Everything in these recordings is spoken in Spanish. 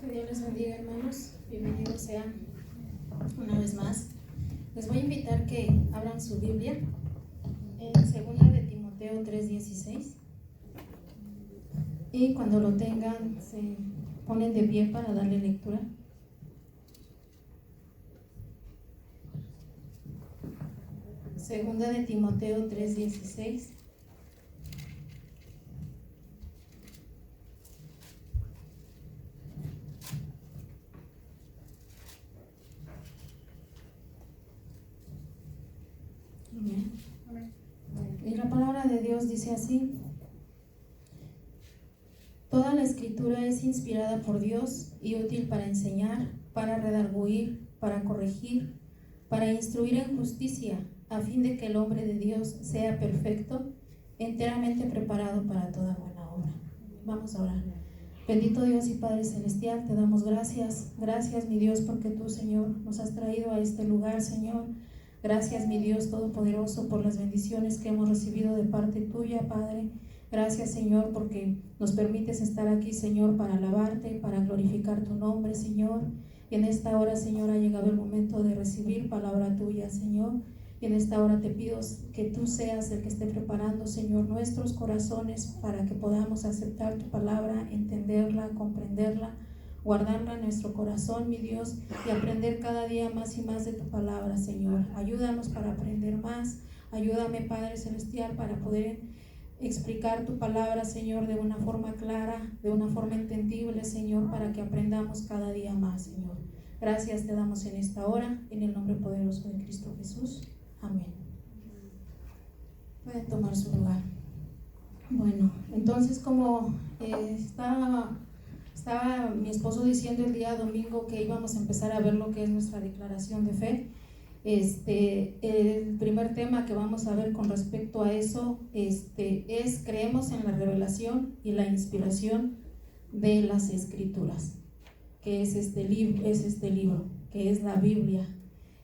Que Dios les bendiga, hermanos. Bienvenidos sean una vez más. Les voy a invitar que abran su Biblia en 2 de Timoteo 3:16. Y cuando lo tengan, se ponen de pie para darle lectura. Segunda de Timoteo 3:16. Amén. Y la palabra de Dios dice así: toda la escritura es inspirada por Dios y útil para enseñar, para redarguir, para corregir, para instruir en justicia, a fin de que el hombre de Dios sea perfecto, enteramente preparado para toda buena obra. Vamos a orar. Bendito Dios y Padre Celestial, te damos gracias. Gracias, mi Dios, porque tú, Señor, nos has traído a este lugar, Señor. Gracias, mi Dios Todopoderoso, por las bendiciones que hemos recibido de parte tuya, Padre. Gracias, Señor, porque nos permites estar aquí, Señor, para alabarte, para glorificar tu nombre, Señor. Y en esta hora, Señor, ha llegado el momento de recibir palabra tuya, Señor. Y en esta hora te pido que tú seas el que esté preparando, Señor, nuestros corazones para que podamos aceptar tu palabra, entenderla, comprenderla, guardarla en nuestro corazón, mi Dios, y aprender cada día más y más de tu palabra, Señor. Ayúdanos para aprender más. Ayúdame, Padre Celestial, para poder explicar tu palabra, Señor, de una forma clara, de una forma entendible, Señor, para que aprendamos cada día más, Señor. Gracias te damos en esta hora, en el nombre poderoso de Cristo Jesús. Amén. Pueden tomar su lugar. Bueno, entonces como estaba mi esposo diciendo el día domingo que íbamos a empezar a ver lo que es nuestra declaración de fe. El primer tema que vamos a ver con respecto a eso es: creemos en la revelación y la inspiración de las Escrituras, que es este libro, que es la Biblia.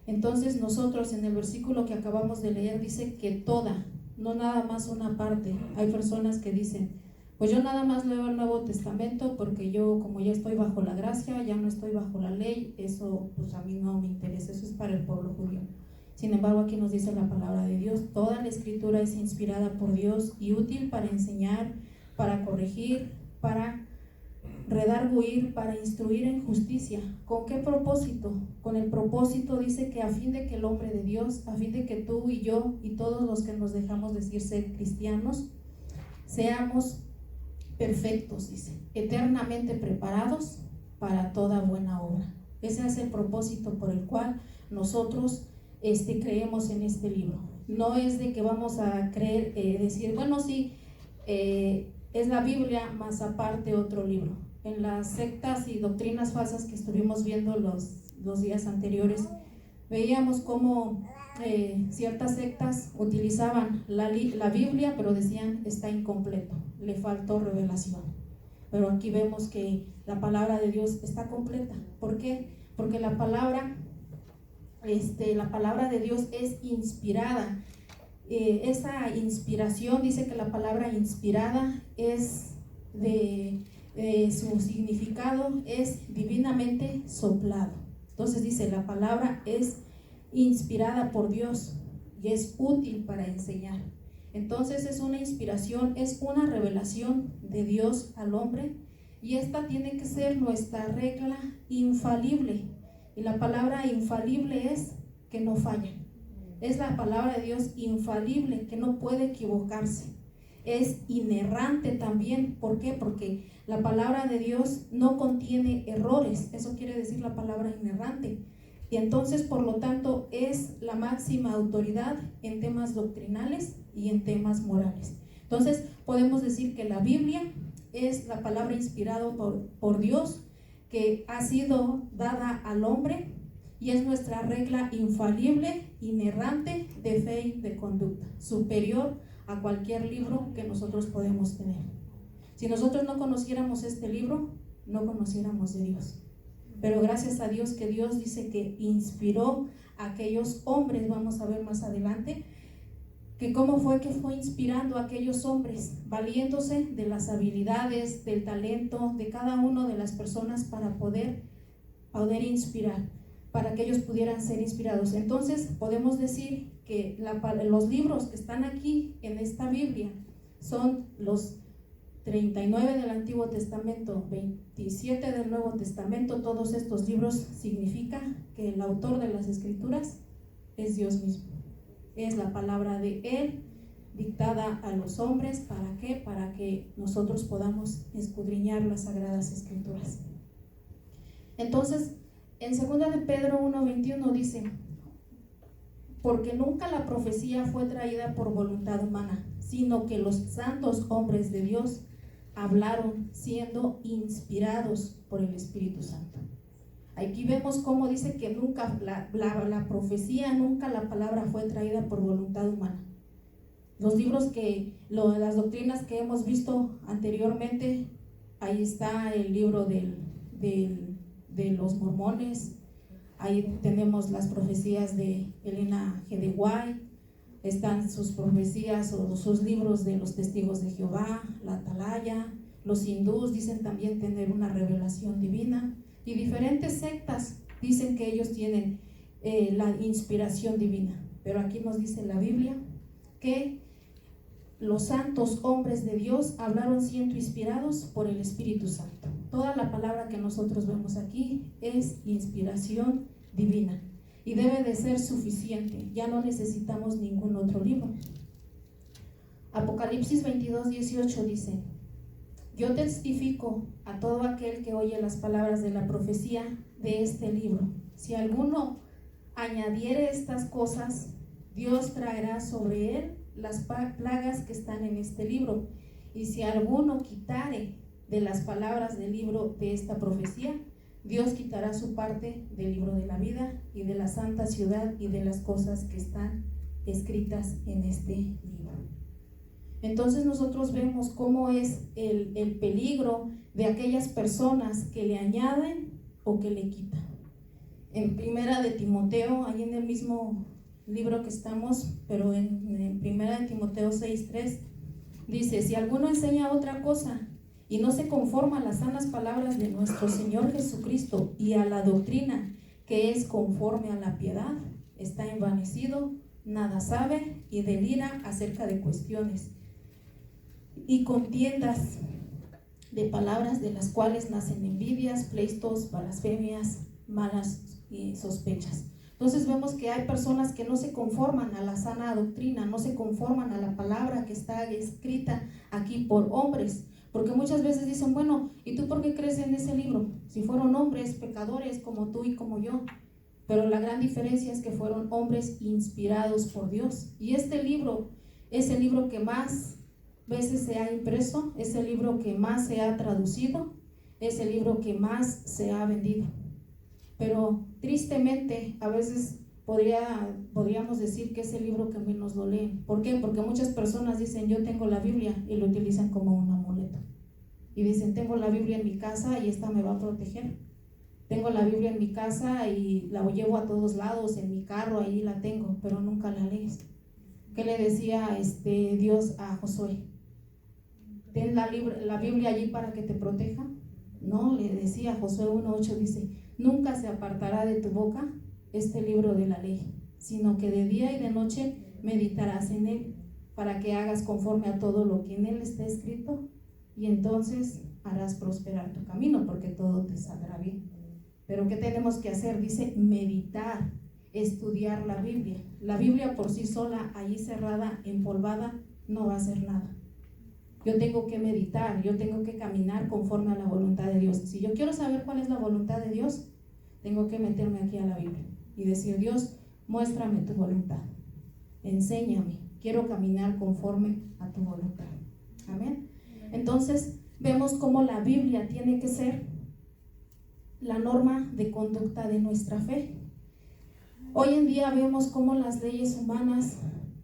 Entonces nosotros, en el versículo que acabamos de leer, dice que toda, no nada más una parte. Hay personas que dicen: pues yo nada más leo el Nuevo Testamento porque yo, como ya estoy bajo la gracia, ya no estoy bajo la ley, eso pues a mí no me interesa, eso es para el pueblo judío. Sin embargo, aquí nos dice la palabra de Dios: toda la escritura es inspirada por Dios y útil para enseñar, para corregir, para redarguir, para instruir en justicia. ¿Con qué propósito? Con el propósito, dice, que a fin de que el hombre de Dios, a fin de que tú y yo y todos los que nos dejamos decir ser cristianos, seamos perfectos, dice, eternamente preparados para toda buena obra. Ese es el propósito por el cual nosotros creemos en este libro. No es de que vamos a creer, decir, bueno, sí, es la Biblia, más aparte otro libro. En las sectas y doctrinas falsas que estuvimos viendo los días anteriores, veíamos cómo ciertas sectas utilizaban la Biblia, pero decían: está incompleto, le faltó revelación. Pero aquí vemos que la palabra de Dios está completa. ¿Por qué? Porque la palabra de Dios es inspirada. Esa inspiración, dice que la palabra inspirada es su significado es divinamente soplado. Entonces dice: la palabra es inspirada por Dios y es útil para enseñar. Entonces es una inspiración, es una revelación de Dios al hombre, y esta tiene que ser nuestra regla infalible. Y la palabra infalible es que no falla. Es la palabra de Dios infalible, que no puede equivocarse. Es inerrante también. ¿Por qué? Porque la palabra de Dios no contiene errores. Eso quiere decir la palabra inerrante. Y entonces, por lo tanto, es la máxima autoridad en temas doctrinales y en temas morales. Entonces, podemos decir que la Biblia es la palabra inspirada por Dios, que ha sido dada al hombre, y es nuestra regla infalible, inerrante de fe y de conducta, superior a cualquier libro que nosotros podemos tener. Si nosotros no conociéramos este libro, no conociéramos de Dios. Pero gracias a Dios que Dios dice que inspiró a aquellos hombres, vamos a ver más adelante, que cómo fue que fue inspirando a aquellos hombres, valiéndose de las habilidades, del talento de cada una de las personas para poder inspirar, para que ellos pudieran ser inspirados. Entonces podemos decir que los libros que están aquí en esta Biblia son los 39 del Antiguo Testamento, 27 del Nuevo Testamento. Todos estos libros significan que el autor de las Escrituras es Dios mismo. Es la palabra de Él dictada a los hombres. ¿Para qué? Para que nosotros podamos escudriñar las Sagradas Escrituras. Entonces, en 2 de Pedro 1:21 dice: porque nunca la profecía fue traída por voluntad humana, sino que los santos hombres de Dios hablaron siendo inspirados por el Espíritu Santo. Aquí vemos cómo dice que nunca la profecía, nunca la palabra fue traída por voluntad humana. Los libros las doctrinas que hemos visto anteriormente, ahí está el libro de los mormones, ahí tenemos las profecías de Elena G. de White, están sus profecías o sus libros de los testigos de Jehová, la Atalaya. Los hindús dicen también tener una revelación divina, y diferentes sectas dicen que ellos tienen la inspiración divina. Pero aquí nos dice la Biblia que los santos hombres de Dios hablaron siendo inspirados por el Espíritu Santo. Toda la palabra que nosotros vemos aquí es inspiración divina y debe de ser suficiente. Ya no necesitamos ningún otro libro. Apocalipsis 22:18 dice: yo testifico a todo aquel que oye las palabras de la profecía de este libro. Si alguno añadiere estas cosas, Dios traerá sobre él las plagas que están en este libro. Y si alguno quitare de las palabras del libro de esta profecía, Dios quitará su parte del libro de la vida y de la santa ciudad y de las cosas que están escritas en este libro. Entonces nosotros vemos cómo es el peligro de aquellas personas que le añaden o que le quitan. En Primera de Timoteo, ahí en el mismo libro que estamos, pero en Primera de Timoteo 6:3, dice: si alguno enseña otra cosa y no se conforma a las sanas palabras de nuestro Señor Jesucristo y a la doctrina que es conforme a la piedad, está envanecido, nada sabe y delira acerca de cuestiones y contiendas de palabras, de las cuales nacen envidias, pleitos, blasfemias, malas sospechas. Entonces vemos que hay personas que no se conforman a la sana doctrina, no se conforman a la palabra que está escrita aquí por hombres, porque muchas veces dicen: bueno, ¿y tú por qué crees en ese libro? Si fueron hombres pecadores como tú y como yo. Pero la gran diferencia es que fueron hombres inspirados por Dios. Y este libro es el libro que más veces se ha impreso, es el libro que más se ha traducido, es el libro que más se ha vendido. Pero tristemente a veces podríamos decir que es el libro que menos lo leen. ¿Por qué? Porque muchas personas dicen: yo tengo la Biblia, y lo utilizan como un amuleto. Y dicen: tengo la Biblia en mi casa y esta me va a proteger. Tengo la Biblia en mi casa y la llevo a todos lados, en mi carro, ahí la tengo, pero nunca la lees. ¿Qué le decía Dios a Josué? ¿Ten la Biblia allí para que te proteja? No, le decía Josué 1:8, dice: nunca se apartará de tu boca este libro de la ley, sino que de día y de noche meditarás en él, para que hagas conforme a todo lo que en él está escrito, y entonces harás prosperar tu camino, porque todo te saldrá bien. Pero ¿qué tenemos que hacer? Dice meditar, estudiar la Biblia. La Biblia por sí sola, allí cerrada, empolvada, no va a hacer nada. Yo tengo que meditar, yo tengo que caminar conforme a la voluntad de Dios. Si yo quiero saber cuál es la voluntad de Dios, tengo que meterme aquí a la Biblia y decir: Dios, muéstrame tu voluntad, enséñame, quiero caminar conforme a tu voluntad. Amén. Entonces vemos cómo la Biblia tiene que ser la norma de conducta de nuestra fe. Hoy en día vemos cómo las leyes humanas,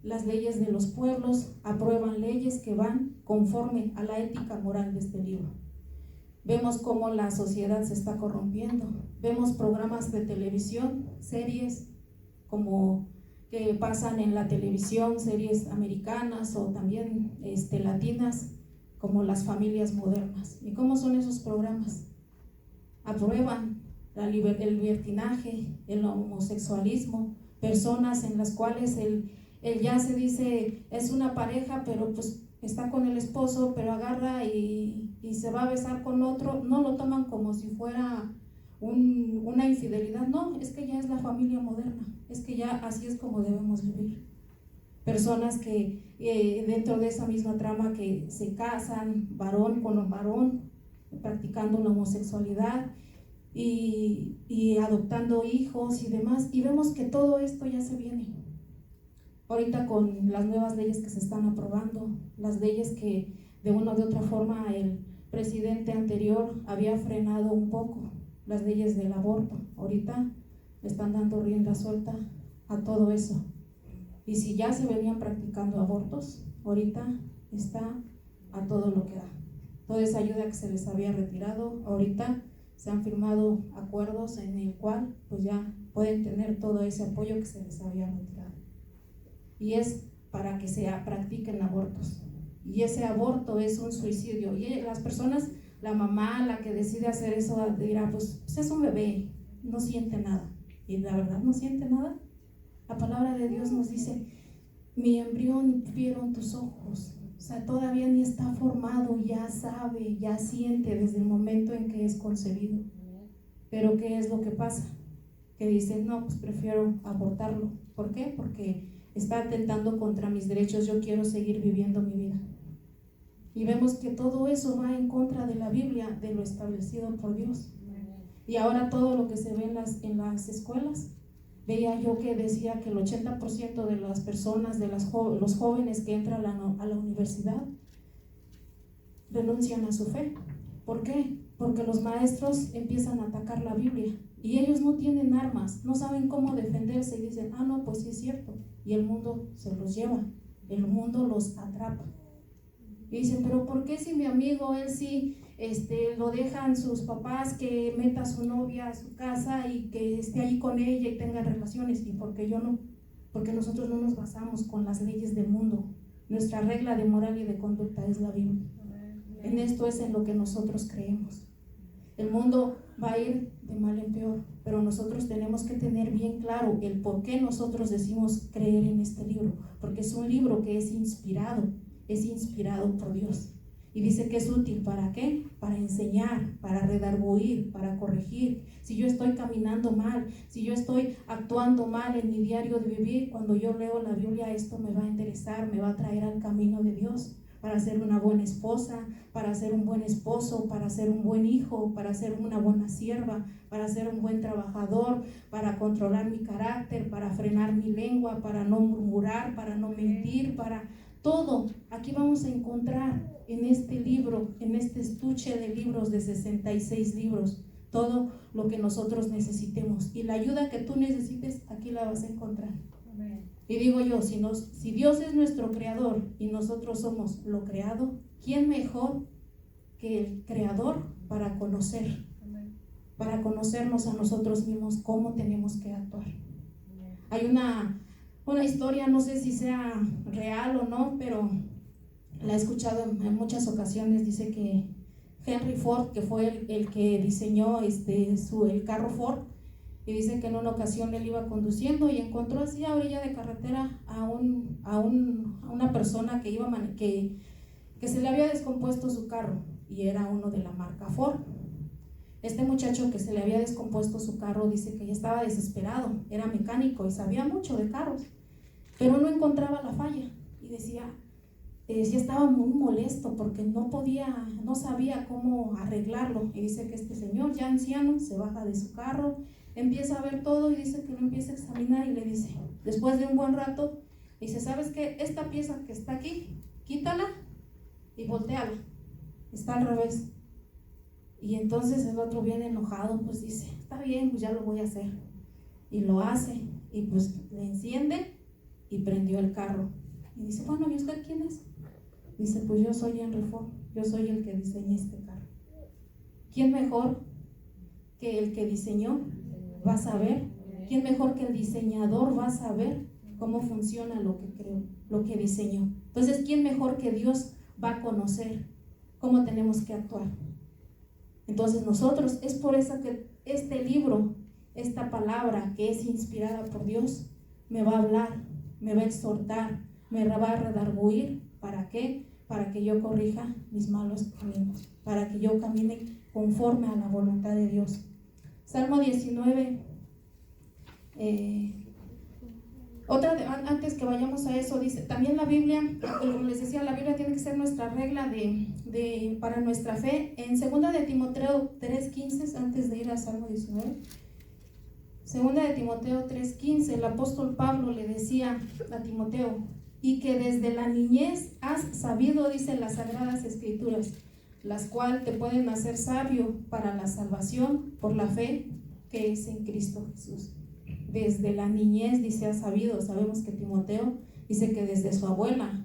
las leyes de los pueblos, aprueban leyes que van conforme a la ética moral de este libro. Vemos cómo la sociedad se está corrompiendo. Vemos programas de televisión, series como que pasan en la televisión, series americanas o también latinas, como Las Familias Modernas. ¿Y cómo son esos programas? Aprueban el libertinaje, el homosexualismo, personas en las cuales él ya se dice es una pareja, pero pues está con el esposo, pero agarra y se va a besar con otro. No lo toman como si fuera una infidelidad, no, es que ya es la familia moderna, es que ya así es como debemos vivir. Personas que dentro de esa misma trama que se casan, varón con varón, practicando la homosexualidad y adoptando hijos y demás, y vemos que todo esto ya se viene. Ahorita con las nuevas leyes que se están aprobando, las leyes que de una o de otra forma el presidente anterior había frenado un poco, las leyes del aborto, ahorita le están dando rienda suelta a todo eso. Y si ya se venían practicando abortos, ahorita está a todo lo que da. Toda esa ayuda que se les había retirado, ahorita se han firmado acuerdos en el cual pues ya pueden tener todo ese apoyo que se les había retirado. Y es para que se practiquen abortos. Y ese aborto es un suicidio. Y las personas, la mamá, la que decide hacer eso, dirá, pues es un bebé, no siente nada. Y la verdad no siente nada. La palabra de Dios nos dice, mi embrión vieron tus ojos. O sea, todavía ni está formado, ya sabe, ya siente desde el momento en que es concebido. Pero ¿qué es lo que pasa? Que dicen, no, pues prefiero abortarlo. ¿Por qué? Porque está atentando contra mis derechos, yo quiero seguir viviendo mi vida. Y vemos que todo eso va en contra de la Biblia, de lo establecido por Dios. Y ahora todo lo que se ve en las escuelas, veía yo que decía que el 80% de las personas, los jóvenes que entran a la universidad, renuncian a su fe. ¿Por qué? Porque los maestros empiezan a atacar la Biblia y ellos no tienen armas, no saben cómo defenderse y dicen, no, pues sí es cierto, y el mundo se los lleva, el mundo los atrapa. Y dicen, pero ¿por qué si mi amigo, él sí lo dejan sus papás que meta a su novia a su casa y que esté ahí con ella y tengan relaciones? ¿Y por qué yo no? Porque nosotros no nos basamos con las leyes del mundo. Nuestra regla de moral y de conducta es la Biblia. En esto es en lo que nosotros creemos. El mundo va a ir de mal en peor, pero nosotros tenemos que tener bien claro el por qué nosotros decimos creer en este libro, porque es un libro que es inspirado por Dios. Y dice que es útil, ¿para qué? Para enseñar, para redarguir, para corregir. Si yo estoy caminando mal, si yo estoy actuando mal en mi diario de vivir, cuando yo leo la Biblia, esto me va a interesar, me va a traer al camino de Dios, para ser una buena esposa, para ser un buen esposo, para ser un buen hijo, para ser una buena sierva, para ser un buen trabajador, para controlar mi carácter, para frenar mi lengua, para no murmurar, para no mentir, para todo. Aquí vamos a encontrar en este libro, en este estuche de libros de 66 libros, todo lo que nosotros necesitemos. Y la ayuda que tú necesites, aquí la vas a encontrar. Y digo yo, si Dios es nuestro creador y nosotros somos lo creado, ¿quién mejor que el creador para conocer? Para conocernos a nosotros mismos, cómo tenemos que actuar. Hay una historia, no sé si sea real o no, pero la he escuchado en muchas ocasiones. Dice que Henry Ford, que fue el que diseñó el carro Ford, y dice que en una ocasión él iba conduciendo y encontró así a orilla de carretera a una persona que se le había descompuesto su carro, y era uno de la marca Ford. Este muchacho que se le había descompuesto su carro dice que ya estaba desesperado, era mecánico y sabía mucho de carros, pero no encontraba la falla, y decía estaba muy molesto porque no sabía cómo arreglarlo. Y dice que este señor ya anciano se baja de su carro, empieza a ver todo y dice que lo empieza a examinar y le dice, después de un buen rato, dice, ¿sabes qué? Esta pieza que está aquí, quítala y volteala, está al revés. Y entonces el otro, bien enojado, pues dice, está bien, pues ya lo voy a hacer. Y lo hace, y pues le enciende y prendió el carro. Y dice, bueno, ¿y usted quién es? Dice, pues yo soy Henry Ford, yo soy el que diseñé este carro. ¿Quién mejor que el que diseñó va a saber? ¿Quién mejor que el diseñador va a saber cómo funciona lo que creó, lo que diseñó. Entonces, ¿quién mejor que Dios va a conocer cómo tenemos que actuar? Entonces nosotros, es por eso que este libro, esta palabra que es inspirada por Dios, me va a hablar, me va a exhortar, me va a redarguir. ¿Para qué? Para que yo corrija mis malos caminos, para que yo camine conforme a la voluntad de Dios. Salmo 19. Antes que vayamos a eso, dice, también la Biblia, como les decía, la Biblia tiene que ser nuestra regla para nuestra fe. En 2 de Timoteo 3:15, antes de ir a Salmo 19, 2 de Timoteo 3:15, el apóstol Pablo le decía a Timoteo, y que desde la niñez has sabido, dice las Sagradas Escrituras, las cuales te pueden hacer sabio para la salvación por la fe que es en Cristo Jesús. Desde la niñez, dice, ha sabido. Sabemos que Timoteo dice que desde su abuela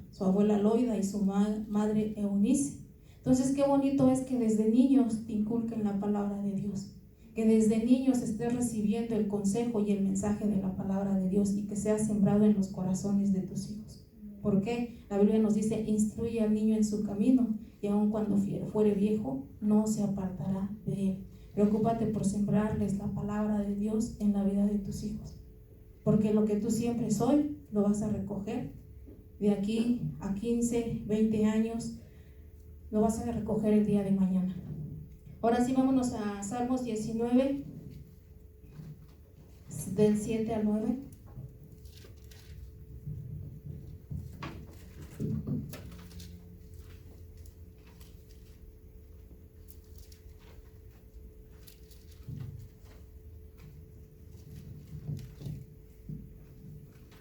Loida y su madre Eunice. Entonces, qué bonito es que desde niños te inculquen la palabra de Dios, que desde niños estés recibiendo el consejo y el mensaje de la palabra de Dios y que sea sembrado en los corazones de tus hijos. ¿Por qué? La Biblia nos dice, instruye al niño en su camino y aun cuando fuere viejo, no se apartará de él. Preocúpate por sembrarles la palabra de Dios en la vida de tus hijos, porque lo que tú siembres hoy lo vas a recoger de aquí a 15, 20 años, lo vas a recoger el día de mañana. Ahora sí, vámonos a Salmos 19, del 7 al 9.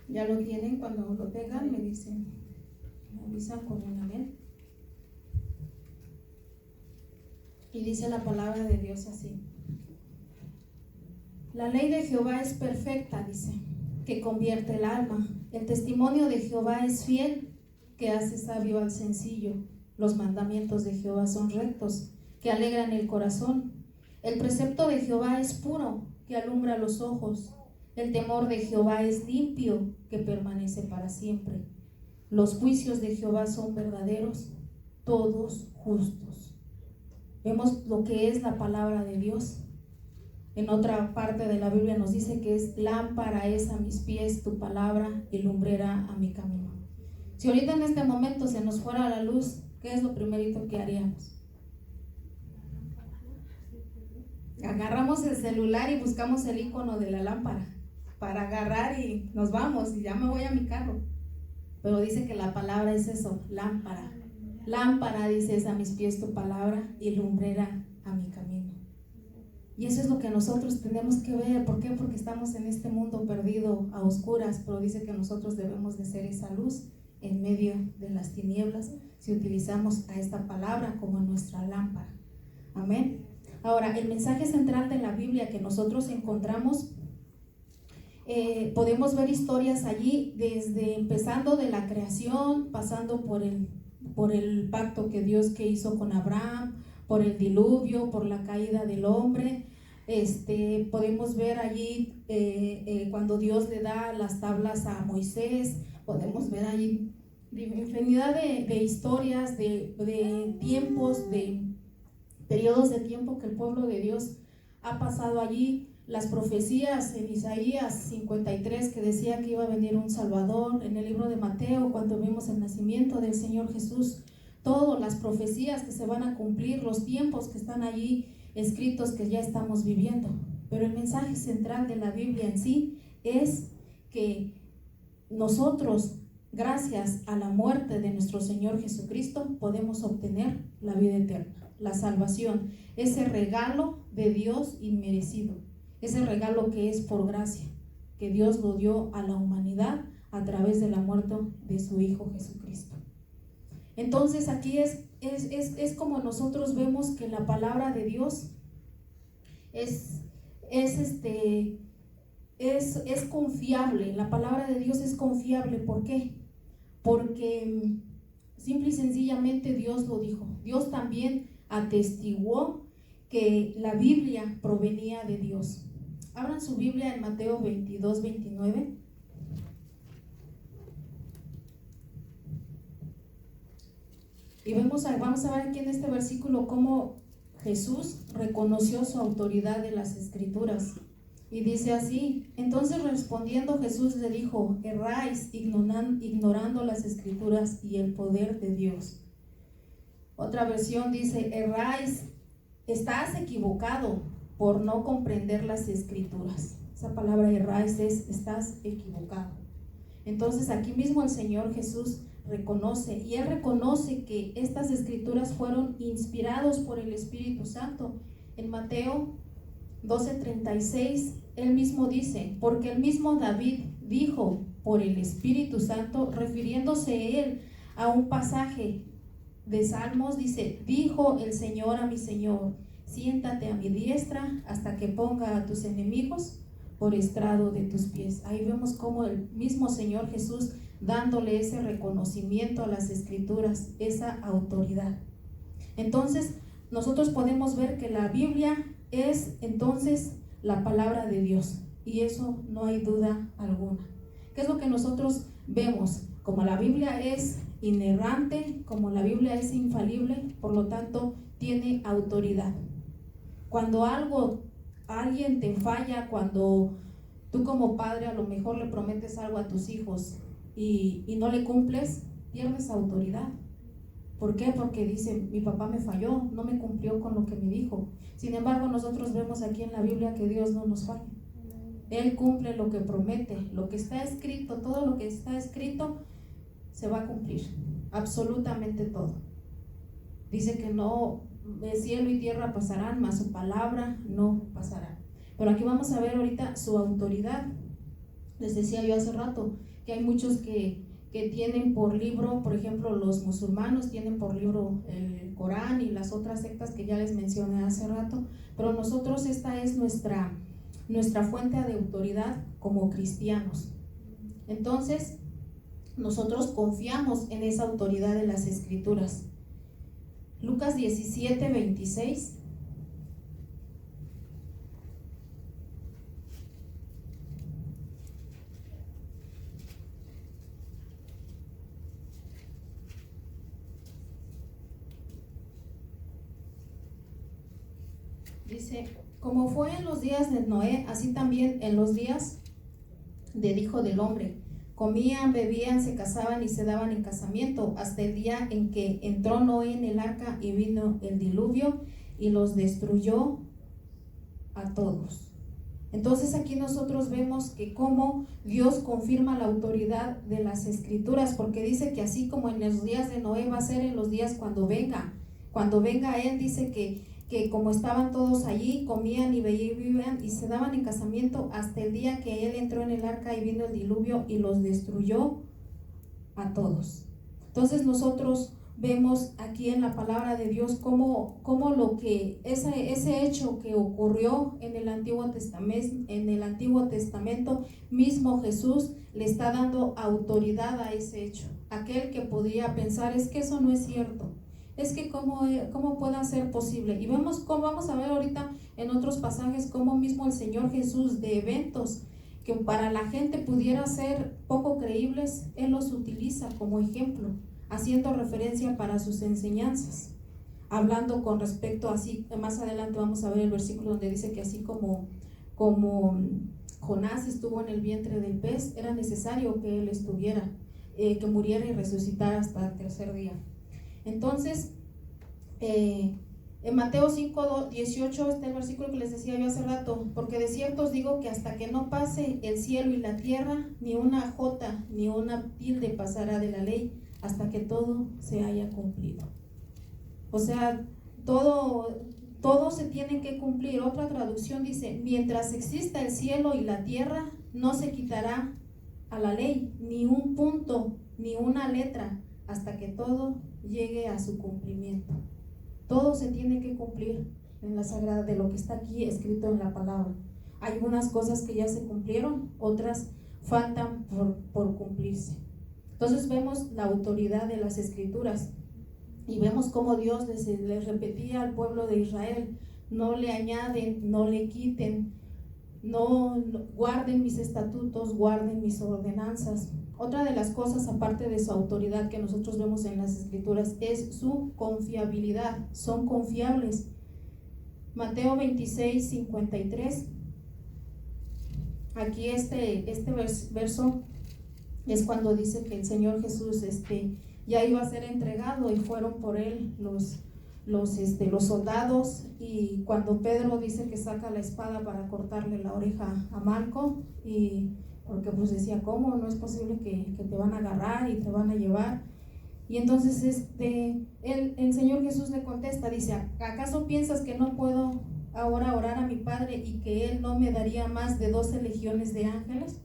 Ya lo tienen, cuando lo tengan me dicen, me avisan con un amén. Y dice la palabra de Dios así: la ley de Jehová es perfecta, dice, que convierte el alma. El testimonio de Jehová es fiel, que hace sabio al sencillo. Los mandamientos de Jehová son rectos, que alegran el corazón. El precepto de Jehová es puro, que alumbra los ojos. El temor de Jehová es limpio, que permanece para siempre. Los juicios de Jehová son verdaderos, todos justos. Vemos lo que es la palabra de Dios. En otra parte de la Biblia nos dice que es lámpara es a mis pies tu palabra y lumbrera a mi camino. Si ahorita en este momento se nos fuera la luz, ¿qué es lo primerito que haríamos? Agarramos el celular y buscamos el icono de la lámpara para agarrar y nos vamos y ya me voy a mi carro. Pero dice que la palabra es eso, lámpara. Lámpara, dice, es a mis pies tu palabra y lumbrera a mi camino. Y eso es lo que nosotros tenemos que ver. ¿Por qué? Porque estamos en este mundo perdido a oscuras, pero dice que nosotros debemos de ser esa luz en medio de las tinieblas si utilizamos a esta palabra como nuestra lámpara. Amén. Ahora, el mensaje central de la Biblia que nosotros encontramos, podemos ver historias allí desde empezando de la creación, pasando por el pacto que Dios hizo con Abraham, por el diluvio, por la caída del hombre. Podemos ver allí cuando Dios le da las tablas a Moisés. Podemos ver allí infinidad de historias, de tiempos, de periodos de tiempo que el pueblo de Dios ha pasado allí. Las profecías en Isaías 53 que decía que iba a venir un Salvador, en el libro de Mateo cuando vimos el nacimiento del Señor Jesús, todas las profecías que se van a cumplir, los tiempos que están allí escritos que ya estamos viviendo. Pero el mensaje central de la Biblia en sí es que nosotros, gracias a la muerte de nuestro Señor Jesucristo, podemos obtener la vida eterna, la salvación, ese regalo de Dios inmerecido, ese regalo que es por gracia, que Dios lo dio a la humanidad a través de la muerte de su Hijo Jesucristo. Entonces aquí es como nosotros vemos que la palabra de Dios es confiable. La palabra de Dios es confiable. ¿Por qué? Porque simple y sencillamente Dios lo dijo. Dios también atestiguó que la Biblia provenía de Dios. Abran su Biblia en Mateo 22, 29. Y vamos a ver aquí en este versículo cómo Jesús reconoció su autoridad de las Escrituras. Y dice así: entonces respondiendo Jesús le dijo: erráis ignorando las Escrituras y el poder de Dios. Otra versión dice: erráis, estás equivocado por no comprender las Escrituras. Esa palabra erráis es estás equivocado. Entonces aquí mismo el Señor Jesús reconoce, y Él reconoce que estas Escrituras fueron inspirados por el Espíritu Santo. En Mateo 12:36, Él mismo dice: porque el mismo David dijo por el Espíritu Santo, refiriéndose Él a un pasaje de Salmos, dice: dijo el Señor a mi Señor, siéntate a mi diestra hasta que ponga a tus enemigos por estrado de tus pies. Ahí vemos cómo el mismo Señor Jesús dándole ese reconocimiento a las Escrituras, esa autoridad. Entonces nosotros podemos ver que la Biblia es entonces la palabra de Dios, y eso no hay duda alguna. ¿Qué es lo que nosotros vemos? Como la Biblia es inerrante, como la Biblia es infalible, por lo tanto tiene autoridad. Cuando alguien te falla, cuando tú como padre a lo mejor le prometes algo a tus hijos y no le cumples, pierdes autoridad. ¿Por qué? Porque dice: mi papá me falló, no me cumplió con lo que me dijo. Sin embargo, nosotros vemos aquí en la Biblia que Dios no nos falla. Él cumple lo que promete, lo que está escrito, todo lo que está escrito se va a cumplir, absolutamente todo. Dice que no, el cielo y tierra pasarán, mas su palabra no pasará. Pero aquí vamos a ver ahorita su autoridad. Les decía yo hace rato que hay muchos que tienen por libro, por ejemplo, los musulmanes tienen por libro el Corán y las otras sectas que ya les mencioné hace rato, pero nosotros esta es nuestra fuente de autoridad como cristianos. Entonces, nosotros confiamos en esa autoridad de las Escrituras. Lucas 17:26. Dice: como fue en los días de Noé, así también en los días del Hijo del Hombre. Comían, bebían, se casaban y se daban en casamiento, hasta el día en que entró Noé en el arca y vino el diluvio y los destruyó a todos. Entonces aquí nosotros vemos que cómo Dios confirma la autoridad de las Escrituras, porque dice que así como en los días de Noé, va a ser en los días cuando venga Él. Dice que como estaban todos allí, comían y bebían y se daban en casamiento hasta el día que Él entró en el arca y vino el diluvio y los destruyó a todos. Entonces nosotros vemos aquí en la palabra de Dios cómo lo que ese hecho que ocurrió en el Antiguo Testamento, mismo Jesús le está dando autoridad a ese hecho. Aquel que podría pensar: es que eso no es cierto, es que cómo pueda ser posible. Y vamos a ver ahorita en otros pasajes cómo mismo el Señor Jesús, de eventos que para la gente pudiera ser poco creíbles, Él los utiliza como ejemplo, haciendo referencia para sus enseñanzas, hablando con respecto así. Más adelante vamos a ver el versículo donde dice que así como Jonás estuvo en el vientre del pez, era necesario que él estuviera, que muriera y resucitara hasta el tercer día. Entonces, en Mateo 5:18 está el versículo que les decía yo hace rato: porque de cierto os digo que hasta que no pase el cielo y la tierra, ni una jota ni una tilde pasará de la ley, hasta que todo se haya cumplido. O sea, todo se tiene que cumplir. Otra traducción dice: mientras exista el cielo y la tierra, no se quitará a la ley ni un punto ni una letra, hasta que todo llegue a su cumplimiento. Todo se tiene que cumplir en la sagrada, de lo que está aquí escrito en la palabra. Hay unas cosas que ya se cumplieron, otras faltan por cumplirse. Entonces vemos la autoridad de las Escrituras y vemos cómo Dios les repetía al pueblo de Israel: no le añaden, no le quiten, no guarden mis estatutos, guarden mis ordenanzas. Otra de las cosas, aparte de su autoridad que nosotros vemos en las Escrituras, es su confiabilidad. Son confiables. Mateo 26, 53. Aquí este verso es cuando dice que el Señor Jesús ya iba a ser entregado y fueron por él los soldados, y cuando Pedro dice que saca la espada para cortarle la oreja a Malco, y porque pues decía, ¿cómo? No es posible que te van a agarrar y te van a llevar. Y entonces el Señor Jesús le contesta, dice, ¿acaso piensas que no puedo ahora orar a mi Padre y que Él no me daría más de 12 legiones de ángeles?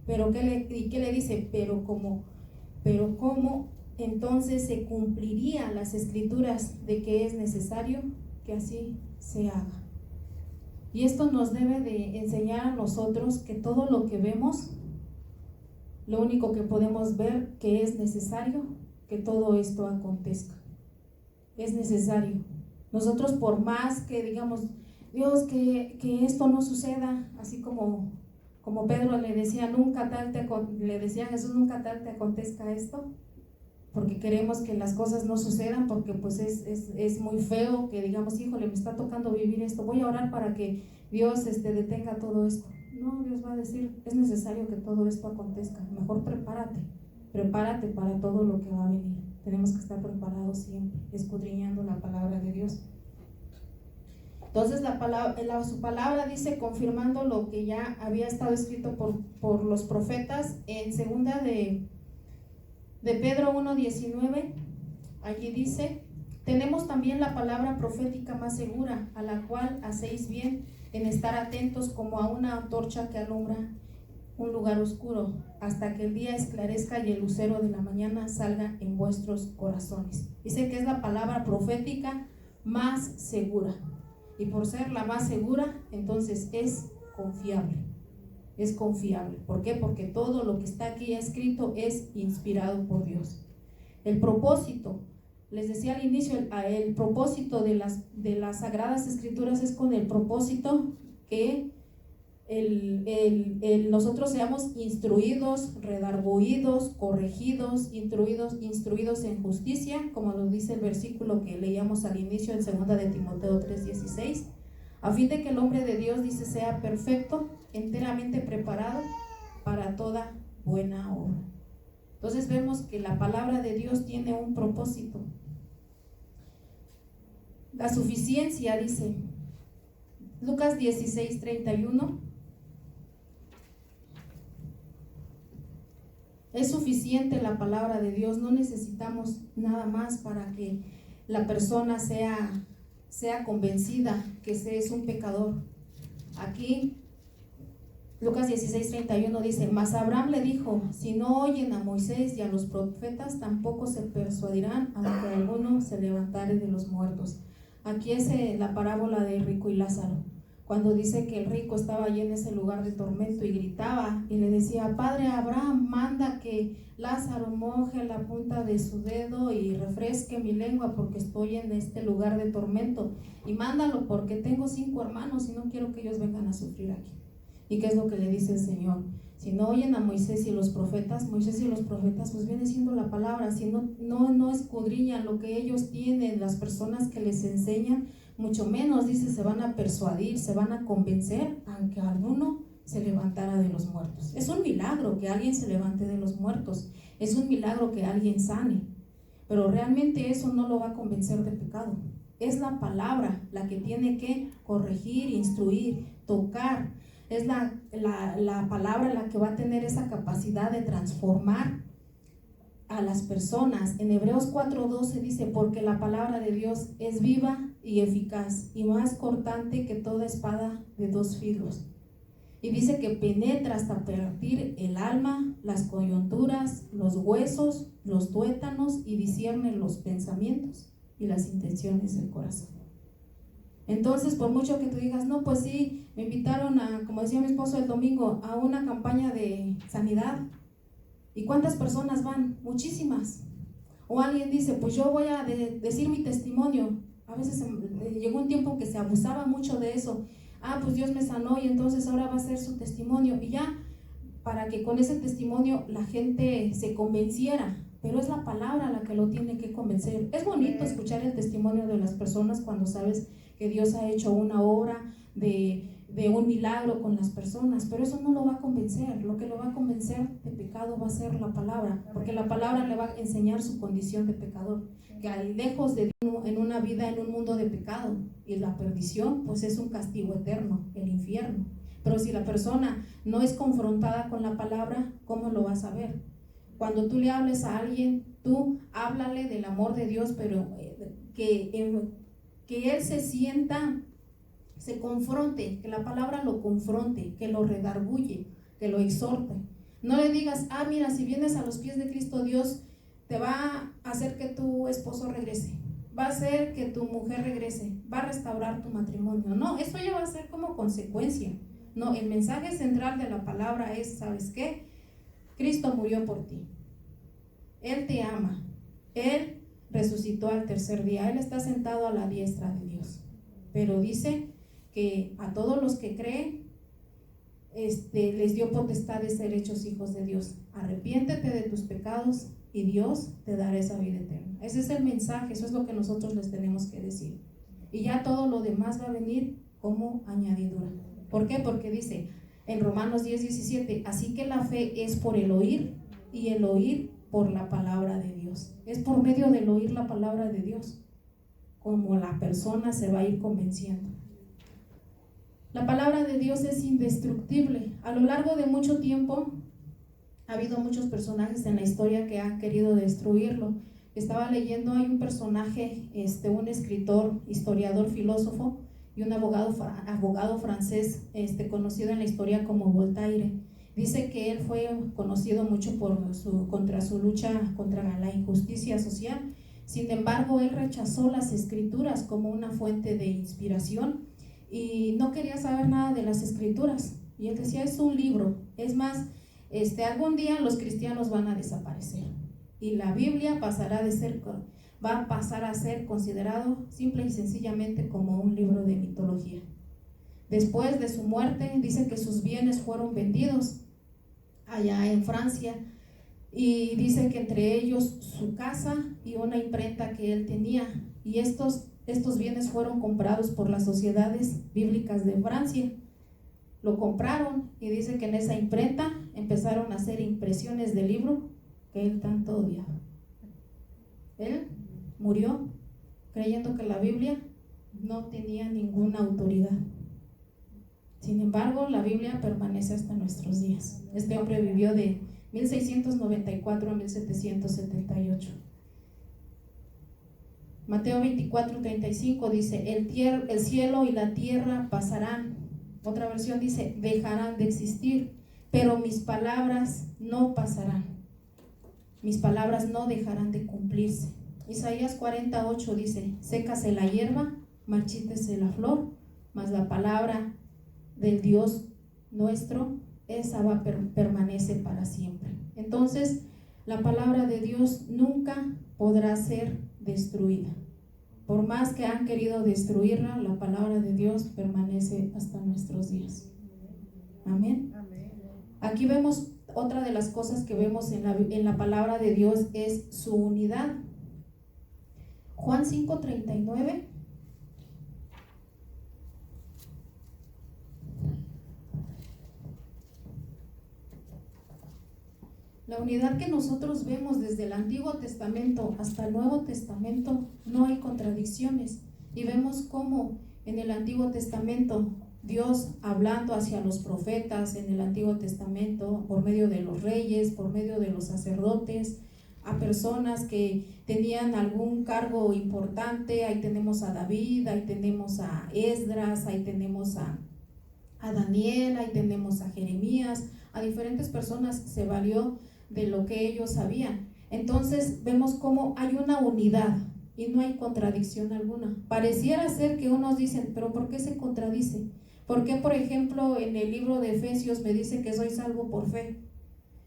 ¿Pero qué le dice? Pero cómo entonces se cumplirían las Escrituras de que es necesario que así se haga. Y esto nos debe de enseñar a nosotros que todo lo que vemos, lo único que podemos ver que es necesario que todo esto acontezca. Es necesario. Nosotros, por más que digamos, Dios, que esto no suceda, así como Pedro le decía, le decía a Jesús, nunca tal te acontezca esto, porque queremos que las cosas no sucedan, porque pues es muy feo que digamos, híjole, me está tocando vivir esto, voy a orar para que Dios detenga todo esto. No, Dios va a decir, es necesario que todo esto acontezca, mejor prepárate para todo lo que va a venir. Tenemos que estar preparados siempre, escudriñando la palabra de Dios. Entonces su palabra dice, confirmando lo que ya había estado escrito por los profetas, en segunda de Pedro 1:19, allí dice, tenemos también la palabra profética más segura, a la cual hacéis bien en estar atentos como a una antorcha que alumbra un lugar oscuro, hasta que el día esclarezca y el lucero de la mañana salga en vuestros corazones. Dice que es la palabra profética más segura, y por ser la más segura, entonces es confiable. Es confiable. ¿Por qué? Porque todo lo que está aquí escrito es inspirado por Dios. El propósito, les decía al inicio, el propósito de las Sagradas Escrituras es con el propósito que nosotros seamos instruidos, redarguidos, corregidos, instruidos en justicia, como nos dice el versículo que leíamos al inicio en 2 de Timoteo 3:16, a fin de que el hombre de Dios, dice, sea perfecto, enteramente preparado para toda buena obra. Entonces vemos que la palabra de Dios tiene un propósito. La suficiencia, dice Lucas 16:31, es suficiente la palabra de Dios, no necesitamos nada más para que la persona sea convencida que es un pecador. Aquí Lucas 16:31 dice, mas Abraham le dijo, si no oyen a Moisés y a los profetas, tampoco se persuadirán, aunque alguno se levantare de los muertos. Aquí es la parábola de rico y Lázaro, cuando dice que el rico estaba allí en ese lugar de tormento y gritaba y le decía, Padre Abraham, manda que Lázaro moje la punta de su dedo y refresque mi lengua porque estoy en este lugar de tormento, y mándalo porque tengo 5 hermanos y no quiero que ellos vengan a sufrir aquí. ¿Y qué es lo que le dice el Señor? Si no oyen a Moisés y los profetas pues viene siendo la palabra. Si no escudriñan lo que ellos tienen, las personas que les enseñan, mucho menos, dice, se van a persuadir, se van a convencer, aunque alguno se levantara de los muertos. Es un milagro que alguien se levante de los muertos, es un milagro que alguien sane, pero realmente eso no lo va a convencer de pecado. Es la palabra la que tiene que corregir, instruir, tocar. Es la palabra la que va a tener esa capacidad de transformar a las personas. En Hebreos 4:12 dice, porque la palabra de Dios es viva y eficaz y más cortante que toda espada de 2 filos. Y dice que penetra hasta partir el alma, las coyunturas, los huesos, los tuétanos, y discierne los pensamientos y las intenciones del corazón. Entonces, por mucho que tú digas, no, pues sí, me invitaron como decía mi esposo el domingo, a una campaña de sanidad. ¿Y cuántas personas van? Muchísimas. O alguien dice, pues yo voy a decir mi testimonio. A veces llegó un tiempo que se abusaba mucho de eso. Pues Dios me sanó y entonces ahora va a ser su testimonio. Y ya para que con ese testimonio la gente se convenciera, pero es la palabra la que lo tiene que convencer. Es bonito escuchar el testimonio de las personas cuando sabes que Dios ha hecho una obra de un milagro con las personas, pero eso no lo va a convencer. Lo que lo va a convencer de pecado va a ser la palabra, porque la palabra le va a enseñar su condición de pecador, que hay lejos de Dios en una vida, en un mundo de pecado, y la perdición pues es un castigo eterno, el infierno. Pero si la persona no es confrontada con la palabra, ¿cómo lo va a saber? Cuando tú le hables a alguien, tú háblale del amor de Dios, pero que él se sienta, se confronte, que la palabra lo confronte, que lo redarguye, que lo exhorte. No le digas, mira, si vienes a los pies de Cristo, Dios te va a hacer que tu esposo regrese, va a hacer que tu mujer regrese, va a restaurar tu matrimonio. No, eso ya va a ser como consecuencia. No, el mensaje central de la palabra es, ¿sabes qué? Cristo murió por ti. Él te ama. Él resucitó al tercer día. Él está sentado a la diestra de Dios. Pero dice que a todos los que creen, les dio potestad de ser hechos hijos de Dios. Arrepiéntete de tus pecados y Dios te dará esa vida eterna. Ese es el mensaje, eso es lo que nosotros les tenemos que decir. Y ya todo lo demás va a venir como añadidura. ¿Por qué? Porque dice en Romanos 10:17, así que la fe es por el oír y el oír por la palabra de Dios. Es por medio del oír la palabra de Dios como la persona se va a ir convenciendo. La palabra de Dios es indestructible. A lo largo de mucho tiempo ha habido muchos personajes en la historia que han querido destruirlo. Estaba leyendo, hay un personaje, un escritor, historiador, filósofo y un abogado francés conocido en la historia como Voltaire. Dice que él fue conocido mucho contra su lucha contra la injusticia social. Sin embargo, él rechazó las escrituras como una fuente de inspiración y no quería saber nada de las escrituras. Y él decía, es un libro. Es más, algún día los cristianos van a desaparecer y la Biblia va a pasar a ser considerado simple y sencillamente como un libro de mitología. Después de su muerte, dice que sus bienes fueron vendidos allá en Francia, y dice que entre ellos su casa y una imprenta que él tenía, y estos bienes fueron comprados por las sociedades bíblicas de Francia. Lo compraron y dice que en esa imprenta empezaron a hacer impresiones del libro que él tanto odiaba. Él murió creyendo que la Biblia no tenía ninguna autoridad. Sin embargo, la Biblia permanece hasta nuestros días. Este hombre vivió de 1694 a 1778. Mateo 24:35 dice, el cielo y la tierra pasarán. Otra versión dice, dejarán de existir, pero mis palabras no pasarán. Mis palabras no dejarán de cumplirse. Isaías 48 dice, sécase la hierba, marchítese la flor, mas la palabra del Dios nuestro, esa permanece para siempre. Entonces, la palabra de Dios nunca podrá ser destruida. Por más que han querido destruirla, la palabra de Dios permanece hasta nuestros días. Amén. Aquí vemos otra de las cosas que vemos en la palabra de Dios es su unidad. Juan 5:39. La unidad que nosotros vemos desde el Antiguo Testamento hasta el Nuevo Testamento, no hay contradicciones. Y vemos cómo en el Antiguo Testamento Dios hablando hacia los profetas en el Antiguo Testamento, por medio de los reyes, por medio de los sacerdotes, a personas que tenían algún cargo importante. Ahí tenemos a David, ahí tenemos a Esdras, ahí tenemos a Daniel, ahí tenemos a Jeremías, a diferentes personas se valió de lo que ellos sabían. Entonces vemos cómo hay una unidad y no hay contradicción alguna. Pareciera ser que unos dicen, pero ¿por qué se contradice? ¿Por qué, por ejemplo, en el libro de Efesios me dice que soy salvo por fe?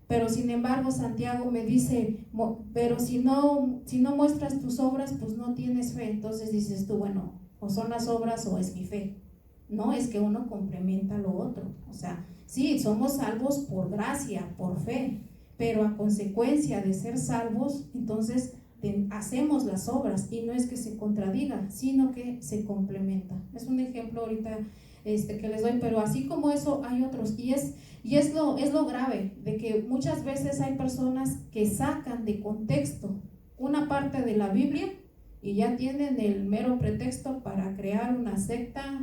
Pero sin embargo Santiago me dice, pero si no muestras tus obras, pues no tienes fe. Entonces dices tú, bueno, o son las obras o es mi fe. no es que uno complementa lo otro. O sea, sí, somos salvos por gracia, por fe, pero a consecuencia de ser salvos, entonces hacemos las obras, y no es que se contradiga, sino que se complementa. Es un ejemplo ahorita que les doy, pero así como eso hay otros, y es lo grave, de que muchas veces hay personas que sacan de contexto una parte de la Biblia y ya tienen el mero pretexto para crear una secta,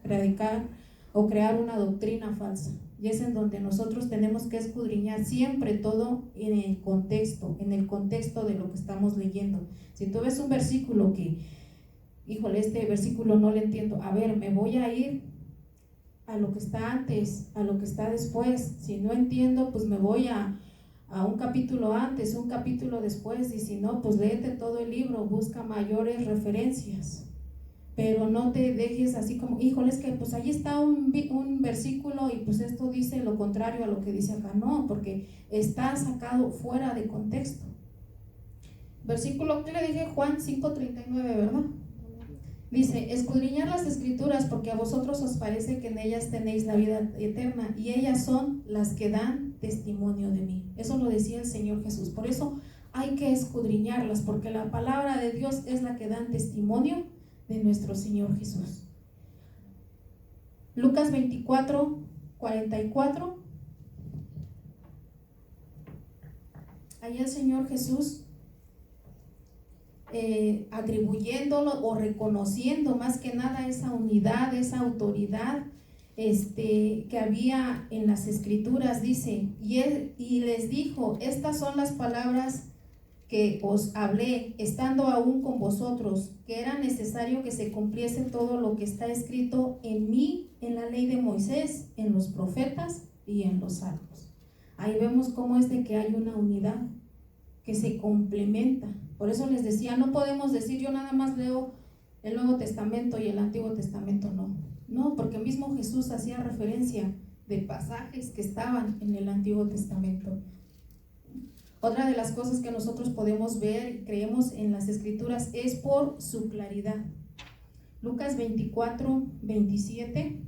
predicar o crear una doctrina falsa. Y es en donde nosotros tenemos que escudriñar siempre todo en el contexto de lo que estamos leyendo. Si tú ves un versículo que, híjole, este versículo no lo entiendo, a ver, me voy a ir a lo que está antes, a lo que está después. Si no entiendo, pues me voy a un capítulo antes, un capítulo después, y si no, pues léete todo el libro, busca mayores referencias, pero no te dejes así como, híjole, es que pues ahí está un versículo y pues esto dice lo contrario a lo que dice acá. No, porque está sacado fuera de contexto. Versículo que le dije, Juan 5:39, ¿verdad? Dice, escudriñad las escrituras, porque a vosotros os parece que en ellas tenéis la vida eterna, y ellas son las que dan testimonio de mí. Eso lo decía el Señor Jesús. Por eso hay que escudriñarlas, porque la palabra de Dios es la que dan testimonio de nuestro Señor Jesús. Lucas 24:44. Allá el Señor Jesús atribuyéndolo o reconociendo más que nada esa unidad, esa autoridad que había en las escrituras, dice, y les dijo, estas son las palabras que os hablé, estando aún con vosotros, que era necesario que se cumpliese todo lo que está escrito en mí, en la ley de Moisés, en los profetas y en los salmos. Ahí vemos cómo es de que hay una unidad que se complementa. Por eso les decía, no podemos decir yo nada más leo el Nuevo Testamento y el Antiguo Testamento, no, porque mismo Jesús hacía referencia de pasajes que estaban en el Antiguo Testamento. Otra de las cosas que nosotros podemos ver y creemos en las escrituras es por su claridad. Lucas 24:27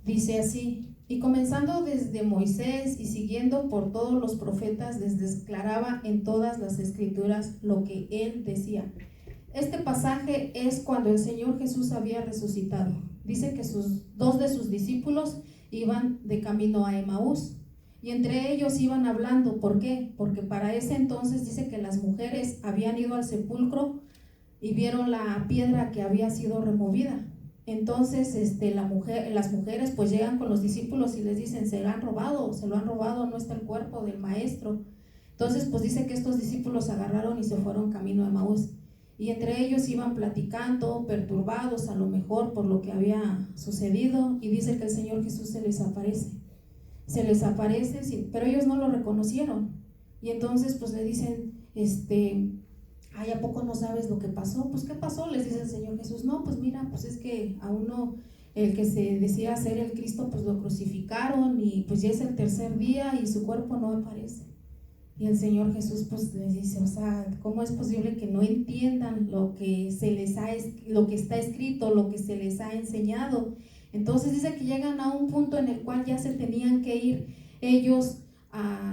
dice así, y comenzando desde Moisés y siguiendo por todos los profetas, les declaraba en todas las escrituras lo que él decía. Este pasaje es cuando el Señor Jesús había resucitado. Dice que dos de sus discípulos iban de camino a Emaús, y entre ellos iban hablando. ¿Por qué? Porque para ese entonces dice que las mujeres habían ido al sepulcro y vieron la piedra que había sido removida. Entonces las mujeres pues llegan con los discípulos y les dicen, se lo han robado, no está el cuerpo del maestro. Entonces pues dice que estos discípulos agarraron y se fueron camino a Emaús, y entre ellos iban platicando, perturbados a lo mejor por lo que había sucedido, y dice que el Señor Jesús se les aparece, pero ellos no lo reconocieron, y entonces pues le dicen, ay, ¿a poco no sabes lo que pasó? Pues, ¿qué pasó? Les dice el Señor Jesús. No, pues mira, pues es que a uno, el que se decía ser el Cristo, pues lo crucificaron, y pues ya es el tercer día y su cuerpo no aparece. Y el Señor Jesús pues les dice, o sea, ¿cómo es posible que no entiendan lo que está escrito, lo que se les ha enseñado? Entonces dice que llegan a un punto en el cual ya se tenían que ir ellos.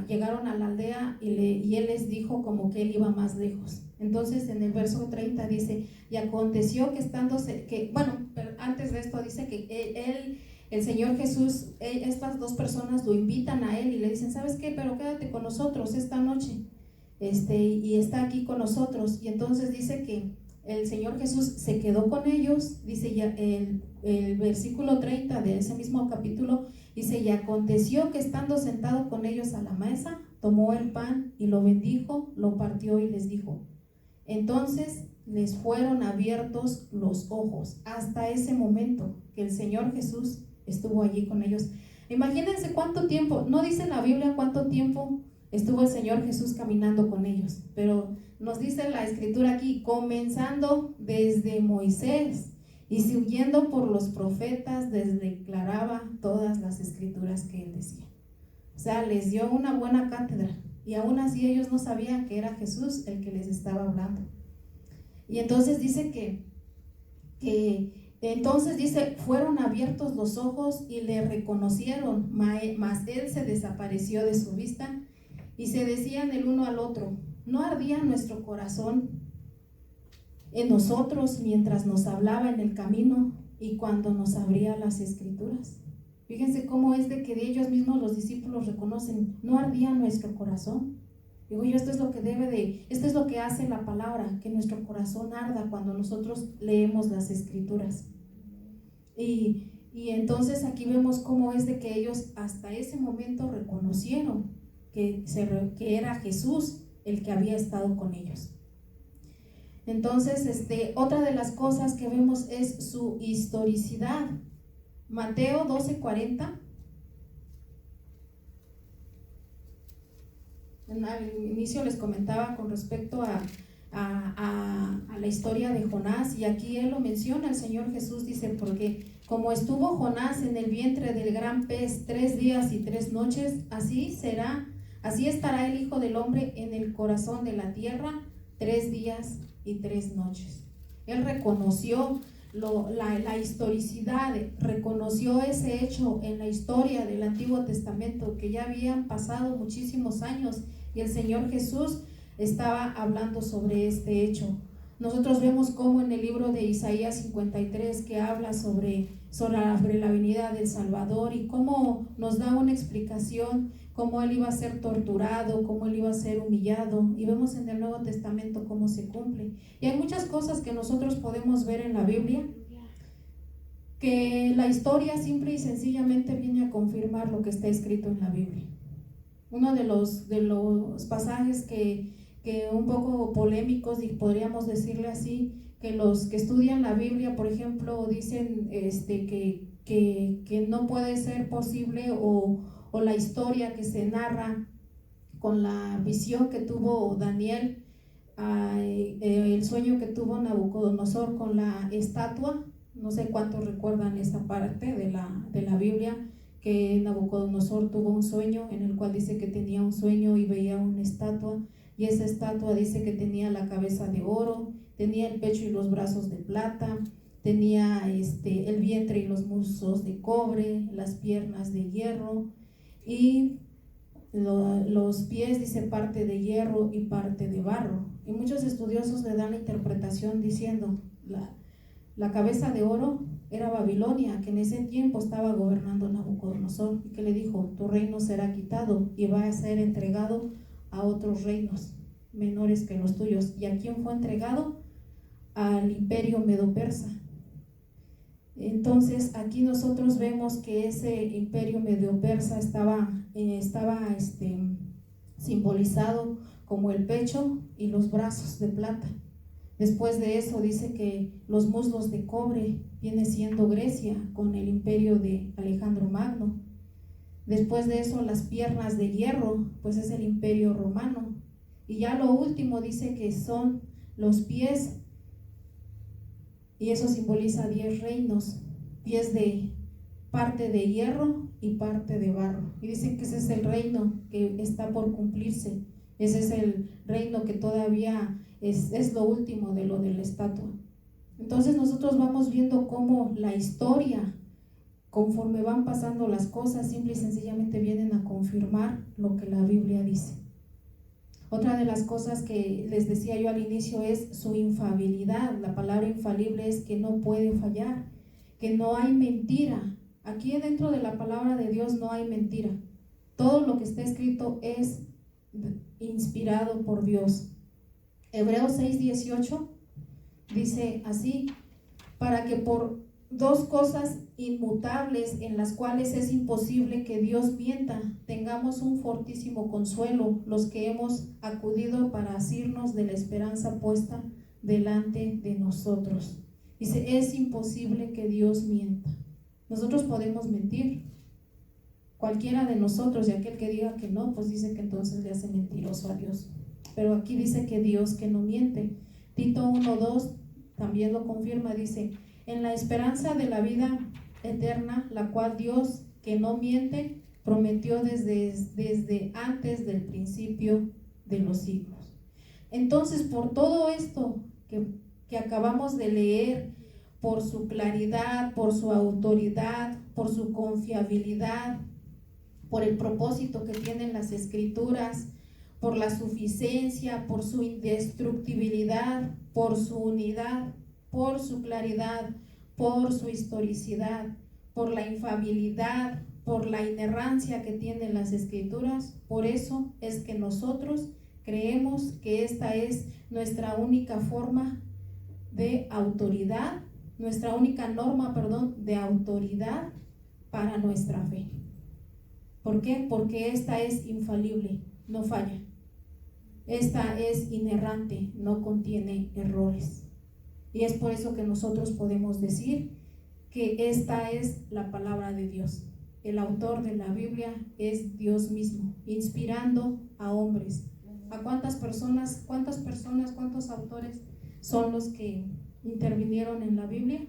Llegaron a la aldea y él les dijo como que él iba más lejos. Entonces en el verso 30 dice, y aconteció pero antes de esto dice que el Señor Jesús, estas dos personas lo invitan a él y le dicen, ¿sabes qué? Pero quédate con nosotros esta noche, y está aquí con nosotros. Y entonces dice que el Señor Jesús se quedó con ellos. Dice ya el versículo 30 de ese mismo capítulo, dice, y aconteció que estando sentado con ellos a la mesa, tomó el pan y lo bendijo, lo partió y les dijo. Entonces les fueron abiertos los ojos. Hasta ese momento que el Señor Jesús estuvo allí con ellos. Imagínense cuánto tiempo, no dice en la Biblia cuánto tiempo estuvo el Señor Jesús caminando con ellos, pero nos dice la escritura aquí, comenzando desde Moisés y siguiendo por los profetas, les declaraba todas las escrituras que él decía. O sea, les dio una buena cátedra, y aún así ellos no sabían que era Jesús el que les estaba hablando. Y entonces dice que que entonces dice, fueron abiertos los ojos y le reconocieron, mas él se desapareció de su vista, y se decían el uno al otro, ¿no ardía nuestro corazón en nosotros mientras nos hablaba en el camino y cuando nos abría las escrituras? Fíjense cómo es de que de ellos mismos los discípulos reconocen, ¿no ardía nuestro corazón? Digo yo, esto es lo que hace la palabra, que nuestro corazón arda cuando nosotros leemos las escrituras. Y entonces aquí vemos cómo es de que ellos hasta ese momento reconocieron que era Jesús el que había estado con ellos. Entonces, otra de las cosas que vemos es su historicidad. Mateo 12:40. Al inicio les comentaba con respecto a la historia de Jonás, y aquí él lo menciona, el Señor Jesús dice, porque como estuvo Jonás en el vientre del gran pez 3 días y 3 noches, así estará el Hijo del Hombre en el corazón de la tierra 3 días y 3 noches. Él reconoció la historicidad, reconoció ese hecho en la historia del Antiguo Testamento, que ya habían pasado muchísimos años y el Señor Jesús estaba hablando sobre este hecho. Nosotros vemos cómo en el libro de Isaías 53, que habla sobre la venida del Salvador, y cómo nos da una explicación, cómo él iba a ser torturado, cómo él iba a ser humillado, y vemos en el Nuevo Testamento cómo se cumple. Y hay muchas cosas que nosotros podemos ver en la Biblia, que la historia simple y sencillamente viene a confirmar lo que está escrito en la Biblia. Uno de los pasajes que un poco polémicos, y podríamos decirle así, que los que estudian la Biblia, por ejemplo, dicen que no puede ser posible, o la historia que se narra con la visión que tuvo Daniel, el sueño que tuvo Nabucodonosor con la estatua. No sé cuántos recuerdan esa parte de la Biblia, que Nabucodonosor tuvo un sueño en el cual dice que tenía un sueño y veía una estatua, y esa estatua dice que tenía la cabeza de oro, tenía el pecho y los brazos de plata, tenía el vientre y los muslos de cobre, las piernas de hierro, y los pies, dice, parte de hierro y parte de barro. Y muchos estudiosos le dan la interpretación diciendo, la cabeza de oro era Babilonia, que en ese tiempo estaba gobernando Nabucodonosor, y que le dijo, tu reino será quitado y va a ser entregado a otros reinos menores que los tuyos. ¿Y a quién fue entregado? Al imperio medo-persa. Entonces aquí nosotros vemos que ese imperio medo-persa estaba simbolizado como el pecho y los brazos de plata. Después de eso dice que los muslos de cobre viene siendo Grecia con el imperio de Alejandro Magno. Después de eso las piernas de hierro, pues es el imperio romano. Y ya lo último dice que son los pies, y eso simboliza 10 reinos, pies de parte de hierro y parte de barro. Y dicen que ese es el reino que está por cumplirse. Ese es el reino que todavía es lo último de lo de la estatua. Entonces nosotros vamos viendo cómo la historia, conforme van pasando las cosas, simple y sencillamente vienen a confirmar lo que la Biblia dice. Otra de las cosas que les decía yo al inicio es su infalibilidad. La palabra infalible es que no puede fallar, que no hay mentira. Aquí dentro de la palabra de Dios no hay mentira. Todo lo que está escrito es inspirado por Dios. Hebreos 6:18 dice así, para que por 2 cosas inmutables en las cuales es imposible que Dios mienta, tengamos un fortísimo consuelo los que hemos acudido para asirnos de la esperanza puesta delante de nosotros. Dice, es imposible que Dios mienta. Nosotros podemos mentir, cualquiera de nosotros, y aquel que diga que no, pues dice que entonces le hace mentiroso a Dios. Pero aquí dice que Dios que no miente. Tito 1:2 también lo confirma, dice, en la esperanza de la vida eterna, la cual Dios que no miente prometió desde antes del principio de los siglos. Entonces, por todo esto que acabamos de leer, por su claridad, por su autoridad, por su confiabilidad, por el propósito que tienen las escrituras, por la suficiencia, por su indestructibilidad, por su unidad, por su claridad, por su historicidad, por la infalibilidad, por la inerrancia que tienen las escrituras. Por eso es que nosotros creemos que esta es nuestra única forma de autoridad, nuestra única norma, de autoridad para nuestra fe. ¿Por qué? Porque esta es infalible, no falla. Esta es inerrante, no contiene errores. Y es por eso que nosotros podemos decir que esta es la palabra de Dios. El autor de la Biblia es Dios mismo, inspirando a hombres. ¿A cuántas personas, cuántos autores son los que intervinieron en la Biblia?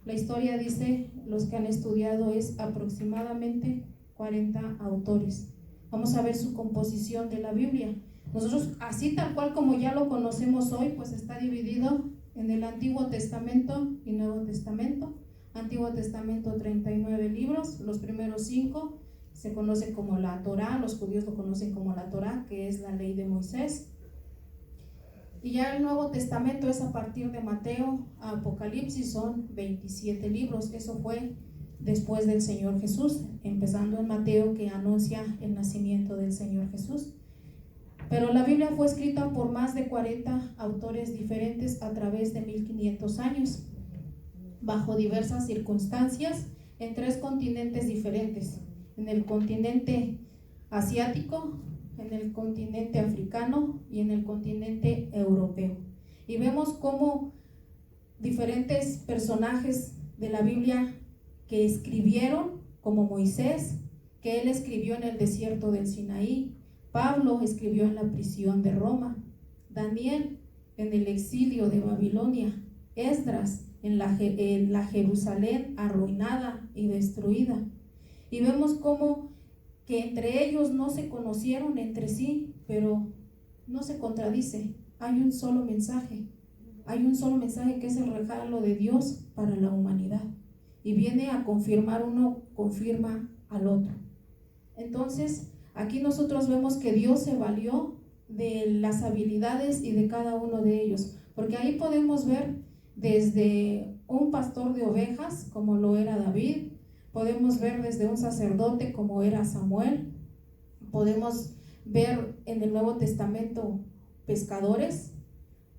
La historia dice, los que han estudiado, es aproximadamente 40 autores. Vamos a ver su composición de la Biblia. Nosotros, así tal cual como ya lo conocemos hoy, pues está dividido en el Antiguo Testamento y Nuevo Testamento. Antiguo Testamento, 39 libros, los primeros 5 se conoce como la Torá, los judíos lo conocen como la Torá, que es la ley de Moisés. Y ya el Nuevo Testamento es a partir de Mateo a Apocalipsis, son 27 libros. Eso fue después del Señor Jesús, empezando en Mateo, que anuncia el nacimiento del Señor Jesús. Pero la Biblia fue escrita por más de 40 autores diferentes a través de 1500 años, bajo diversas circunstancias, en 3 continentes diferentes: en el continente asiático, en el continente africano y en el continente europeo. Y vemos cómo diferentes personajes de la Biblia que escribieron, como Moisés, que él escribió en el desierto del Sinaí; Pablo escribió en la prisión de Roma; Daniel en el exilio de Babilonia; Esdras en la Jerusalén arruinada y destruida. Y vemos cómo que entre ellos no se conocieron entre sí, pero no se contradice. Hay un solo mensaje que es el regalo de Dios para la humanidad, y viene a confirmar uno, confirma al otro. Entonces aquí nosotros vemos que Dios se valió de las habilidades y de cada uno de ellos, porque ahí podemos ver desde un pastor de ovejas, como lo era David; podemos ver desde un sacerdote, como era Samuel; podemos ver en el Nuevo Testamento pescadores,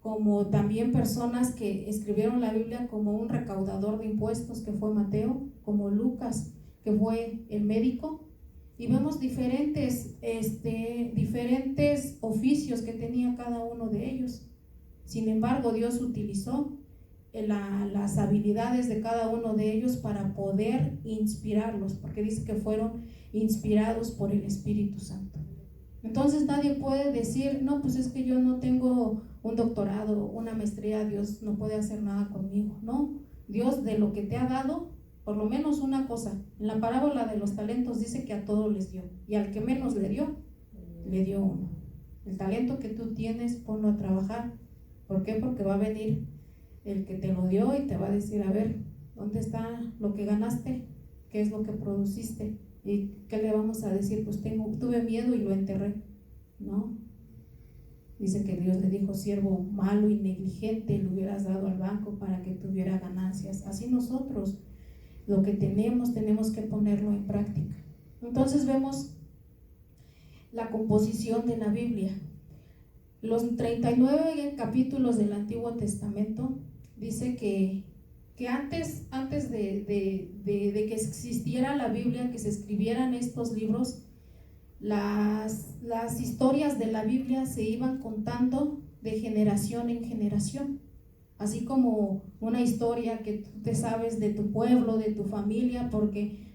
como también personas que escribieron la Biblia, como un recaudador de impuestos, que fue Mateo; como Lucas, que fue el médico. Y vemos diferentes oficios que tenía cada uno de ellos. Sin embargo, Dios utilizó las habilidades de cada uno de ellos para poder inspirarlos, porque dice que fueron inspirados por el Espíritu Santo. Entonces nadie puede decir, no, pues es que yo no tengo un doctorado, una maestría, Dios no puede hacer nada conmigo. No, Dios, de lo que te ha dado, por lo menos una cosa. En la parábola de los talentos dice que a todos les dio, y al que menos le dio uno. El talento que tú tienes, ponlo a trabajar. ¿Por qué? Porque va a venir el que te lo dio y te va a decir, a ver, ¿dónde está lo que ganaste? ¿Qué es lo que produciste? ¿Y qué le vamos a decir? Pues tuve miedo y lo enterré. No. Dice que Dios le dijo, siervo malo y negligente, le hubieras dado al banco para que tuviera ganancias. Así nosotros, lo que tenemos que ponerlo en práctica. Entonces vemos la composición de la Biblia. Los 39 capítulos del Antiguo Testamento dice que antes de que existiera la Biblia, que se escribieran estos libros, las historias de la Biblia se iban contando de generación en generación. Así como una historia que tú te sabes de tu pueblo, de tu familia, porque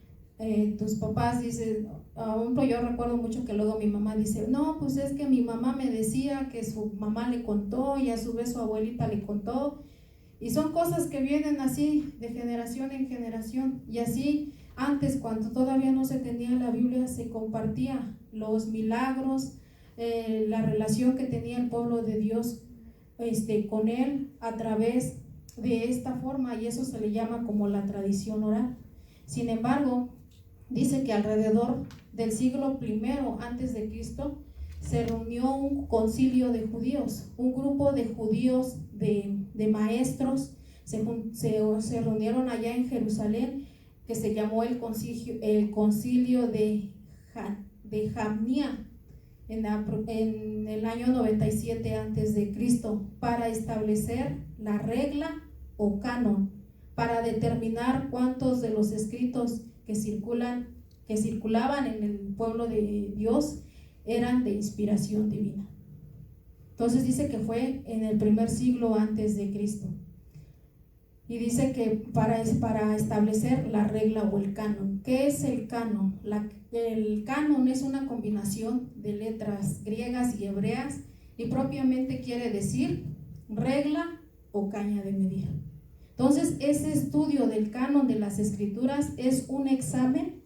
tus papás dicen, yo recuerdo mucho que luego mi mamá dice, no, pues es que mi mamá me decía que su mamá le contó y a su vez su abuelita le contó, y son cosas que vienen así de generación en generación. Y así antes, cuando todavía no se tenía la Biblia, se compartía los milagros, la relación que tenía el pueblo de Dios con él a través de esta forma, y eso se le llama como la tradición oral. Sin embargo, dice que alrededor del siglo I antes de Cristo se reunió un concilio de judíos, un grupo de judíos, de maestros, se reunieron allá en Jerusalén, que se llamó el concilio de Jamnia en el año 97 antes de Cristo, para establecer la regla o canon, para determinar cuántos de los escritos que circulaban en el pueblo de Dios eran de inspiración divina. Entonces dice que fue en el primer siglo antes de Cristo. Y dice que para establecer la regla o el canon. ¿Qué es el canon? El canon es una combinación de letras griegas y hebreas, y propiamente quiere decir regla o caña de medir. Entonces, ese estudio del canon de las escrituras es un examen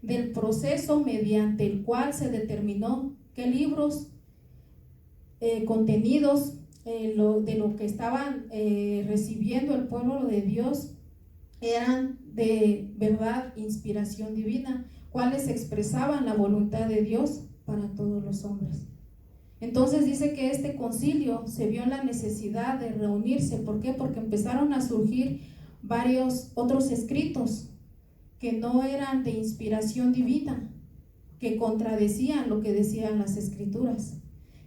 del proceso mediante el cual se determinó qué libros contenidos de lo que estaban recibiendo el pueblo de Dios eran de verdad inspiración divina, cuales expresaban la voluntad de Dios para todos los hombres. Entonces dice que este concilio se vio en la necesidad de reunirse. ¿Por qué? Porque empezaron a surgir varios otros escritos que no eran de inspiración divina, que contradecían lo que decían las escrituras.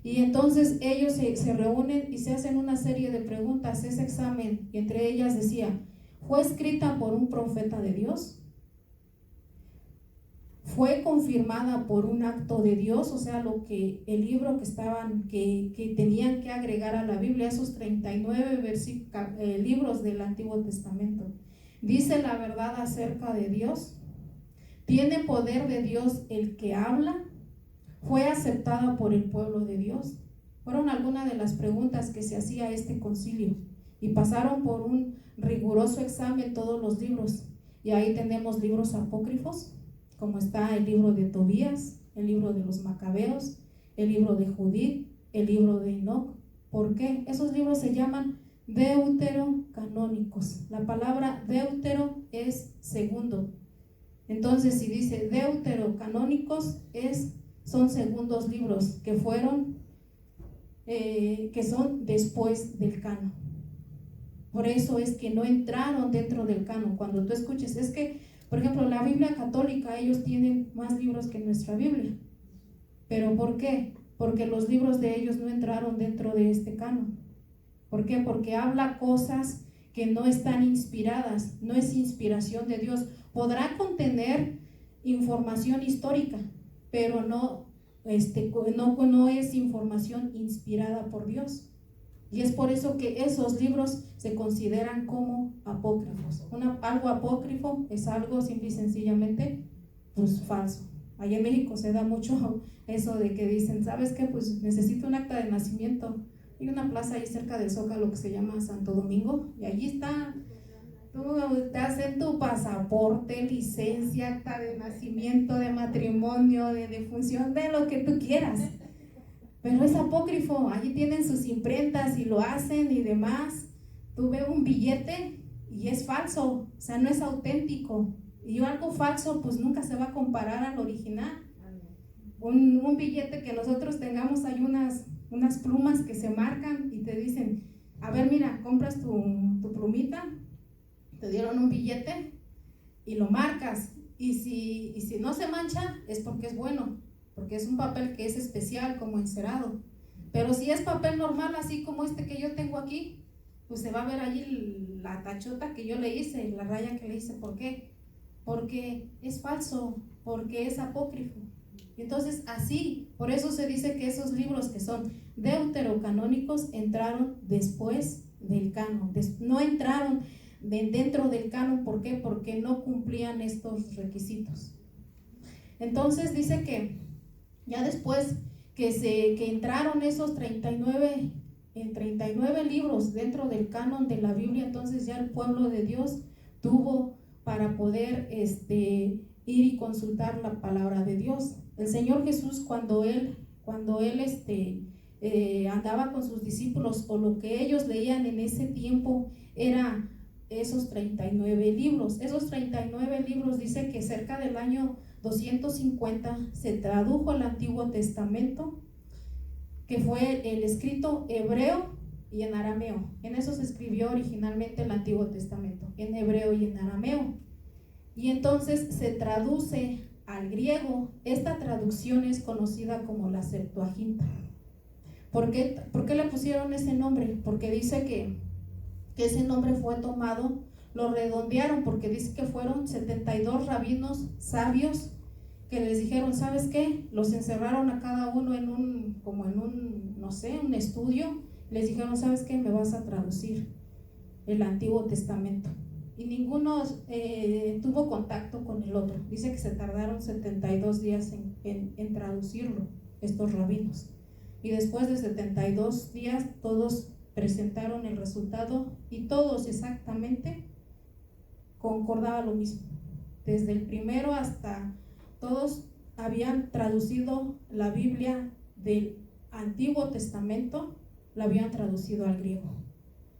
Y entonces ellos se reúnen y se hacen una serie de preguntas, ese examen, y entre ellas decía: ¿fue escrita por un profeta de Dios? ¿Fue confirmada por un acto de Dios? O sea, el libro que tenían que agregar a la Biblia, esos 39 libros del Antiguo Testamento, ¿dice la verdad acerca de Dios? ¿Tiene poder de Dios el que habla? ¿Fue aceptada por el pueblo de Dios? Fueron algunas de las preguntas que se hacía este concilio, y pasaron por un riguroso examen todos los libros. Y ahí tenemos libros apócrifos, como está el libro de Tobías, el libro de los Macabeos, el libro de Judith, el libro de Enoc. ¿Por qué? Esos libros se llaman deuterocanónicos. La palabra deutero es segundo. Entonces, si dice deuterocanónicos, son segundos libros que son después del canon. Por eso es que no entraron dentro del canon. Cuando tú escuches, es que, por ejemplo, la Biblia católica, ellos tienen más libros que nuestra Biblia. ¿Pero por qué? Porque los libros de ellos no entraron dentro de este canon. ¿Por qué? Porque habla cosas que no están inspiradas, no es inspiración de Dios. Podrá contener información histórica, pero no es información inspirada por Dios. Y es por eso que esos libros se consideran como apócrifos. Algo apócrifo es algo simple y sencillamente pues falso. Allá en México se da mucho eso de que dicen: ¿sabes qué? Pues necesito un acta de nacimiento. Hay una plaza ahí cerca del Zócalo que se llama Santo Domingo, y allí está. Tú te hacen tu pasaporte, licencia, acta de nacimiento, de matrimonio, de defunción, de lo que tú quieras. Pero es apócrifo, allí tienen sus imprentas y lo hacen y demás. Tú ves un billete y es falso, o sea, no es auténtico. Y algo falso pues nunca se va a comparar al original. Un billete que nosotros tengamos, hay unas plumas que se marcan y te dicen: a ver, mira, compras tu plumita, te dieron un billete y lo marcas, y si no se mancha es porque es bueno, porque es un papel que es especial, como encerado. Pero si es papel normal, así como este que yo tengo aquí, pues se va a ver allí la tachota que yo le hice, la raya que le hice. ¿Por qué? Porque es falso, porque es apócrifo. Entonces, así, por eso se dice que esos libros que son deuterocanónicos entraron después del canon, no entraron dentro del canon. ¿Por qué? Porque no cumplían estos requisitos. Entonces dice que ya después que entraron esos 39 libros dentro del canon de la Biblia, entonces ya el pueblo de Dios tuvo para poder ir y consultar la palabra de Dios. El Señor Jesús, cuando él andaba con sus discípulos, o lo que ellos leían en ese tiempo era esos 39 libros. Esos 39 libros dice que cerca del año 250 se tradujo el Antiguo Testamento, que fue el escrito hebreo y en arameo. En eso se escribió originalmente el Antiguo Testamento, en hebreo y en arameo. Y entonces se traduce al griego. Esta traducción es conocida como la Septuaginta. ¿Por qué le pusieron ese nombre? Porque dice que ese nombre fue tomado, lo redondearon, porque dice que fueron 72 rabinos sabios que les dijeron, ¿sabes qué? Los encerraron a cada uno en un estudio. Les dijeron, ¿sabes qué? Me vas a traducir el Antiguo Testamento. Y ninguno tuvo contacto con el otro. Dice que se tardaron 72 días en traducirlo, estos rabinos. Y después de 72 días todos presentaron el resultado y todos exactamente concordaba lo mismo. Desde el primero hasta todos habían traducido la Biblia del Antiguo Testamento, la habían traducido al griego.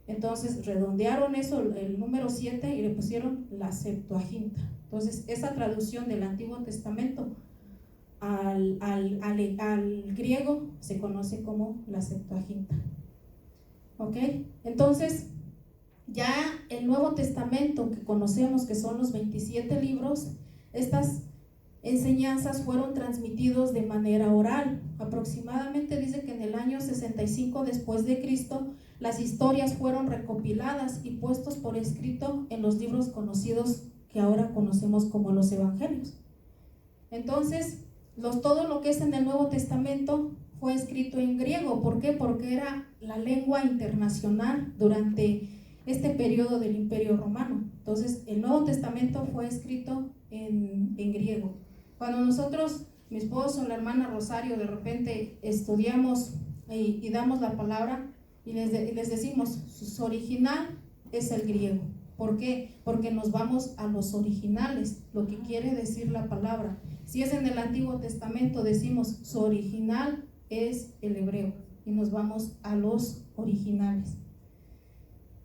Entonces redondearon eso, el número 7, y le pusieron la Septuaginta. Entonces esa traducción del Antiguo Testamento al griego se conoce como la Septuaginta. ¿Ok? Entonces ya el Nuevo Testamento que conocemos, que son los 27 libros, estas enseñanzas fueron transmitidos de manera oral. Aproximadamente dice que en el año 65 después de Cristo las historias fueron recopiladas y puestos por escrito en los libros conocidos que ahora conocemos como los Evangelios. Entonces todo lo que es en el Nuevo Testamento fue escrito en griego. ¿Por qué? Porque era la lengua internacional durante este periodo del Imperio Romano. Entonces el Nuevo Testamento fue escrito en griego. Cuando nosotros, mi esposo, la hermana Rosario, de repente estudiamos y damos la palabra y les decimos, su original es el griego. ¿Por qué? Porque nos vamos a los originales, lo que quiere decir la palabra. Si es en el Antiguo Testamento, decimos su original es el hebreo y nos vamos a los originales.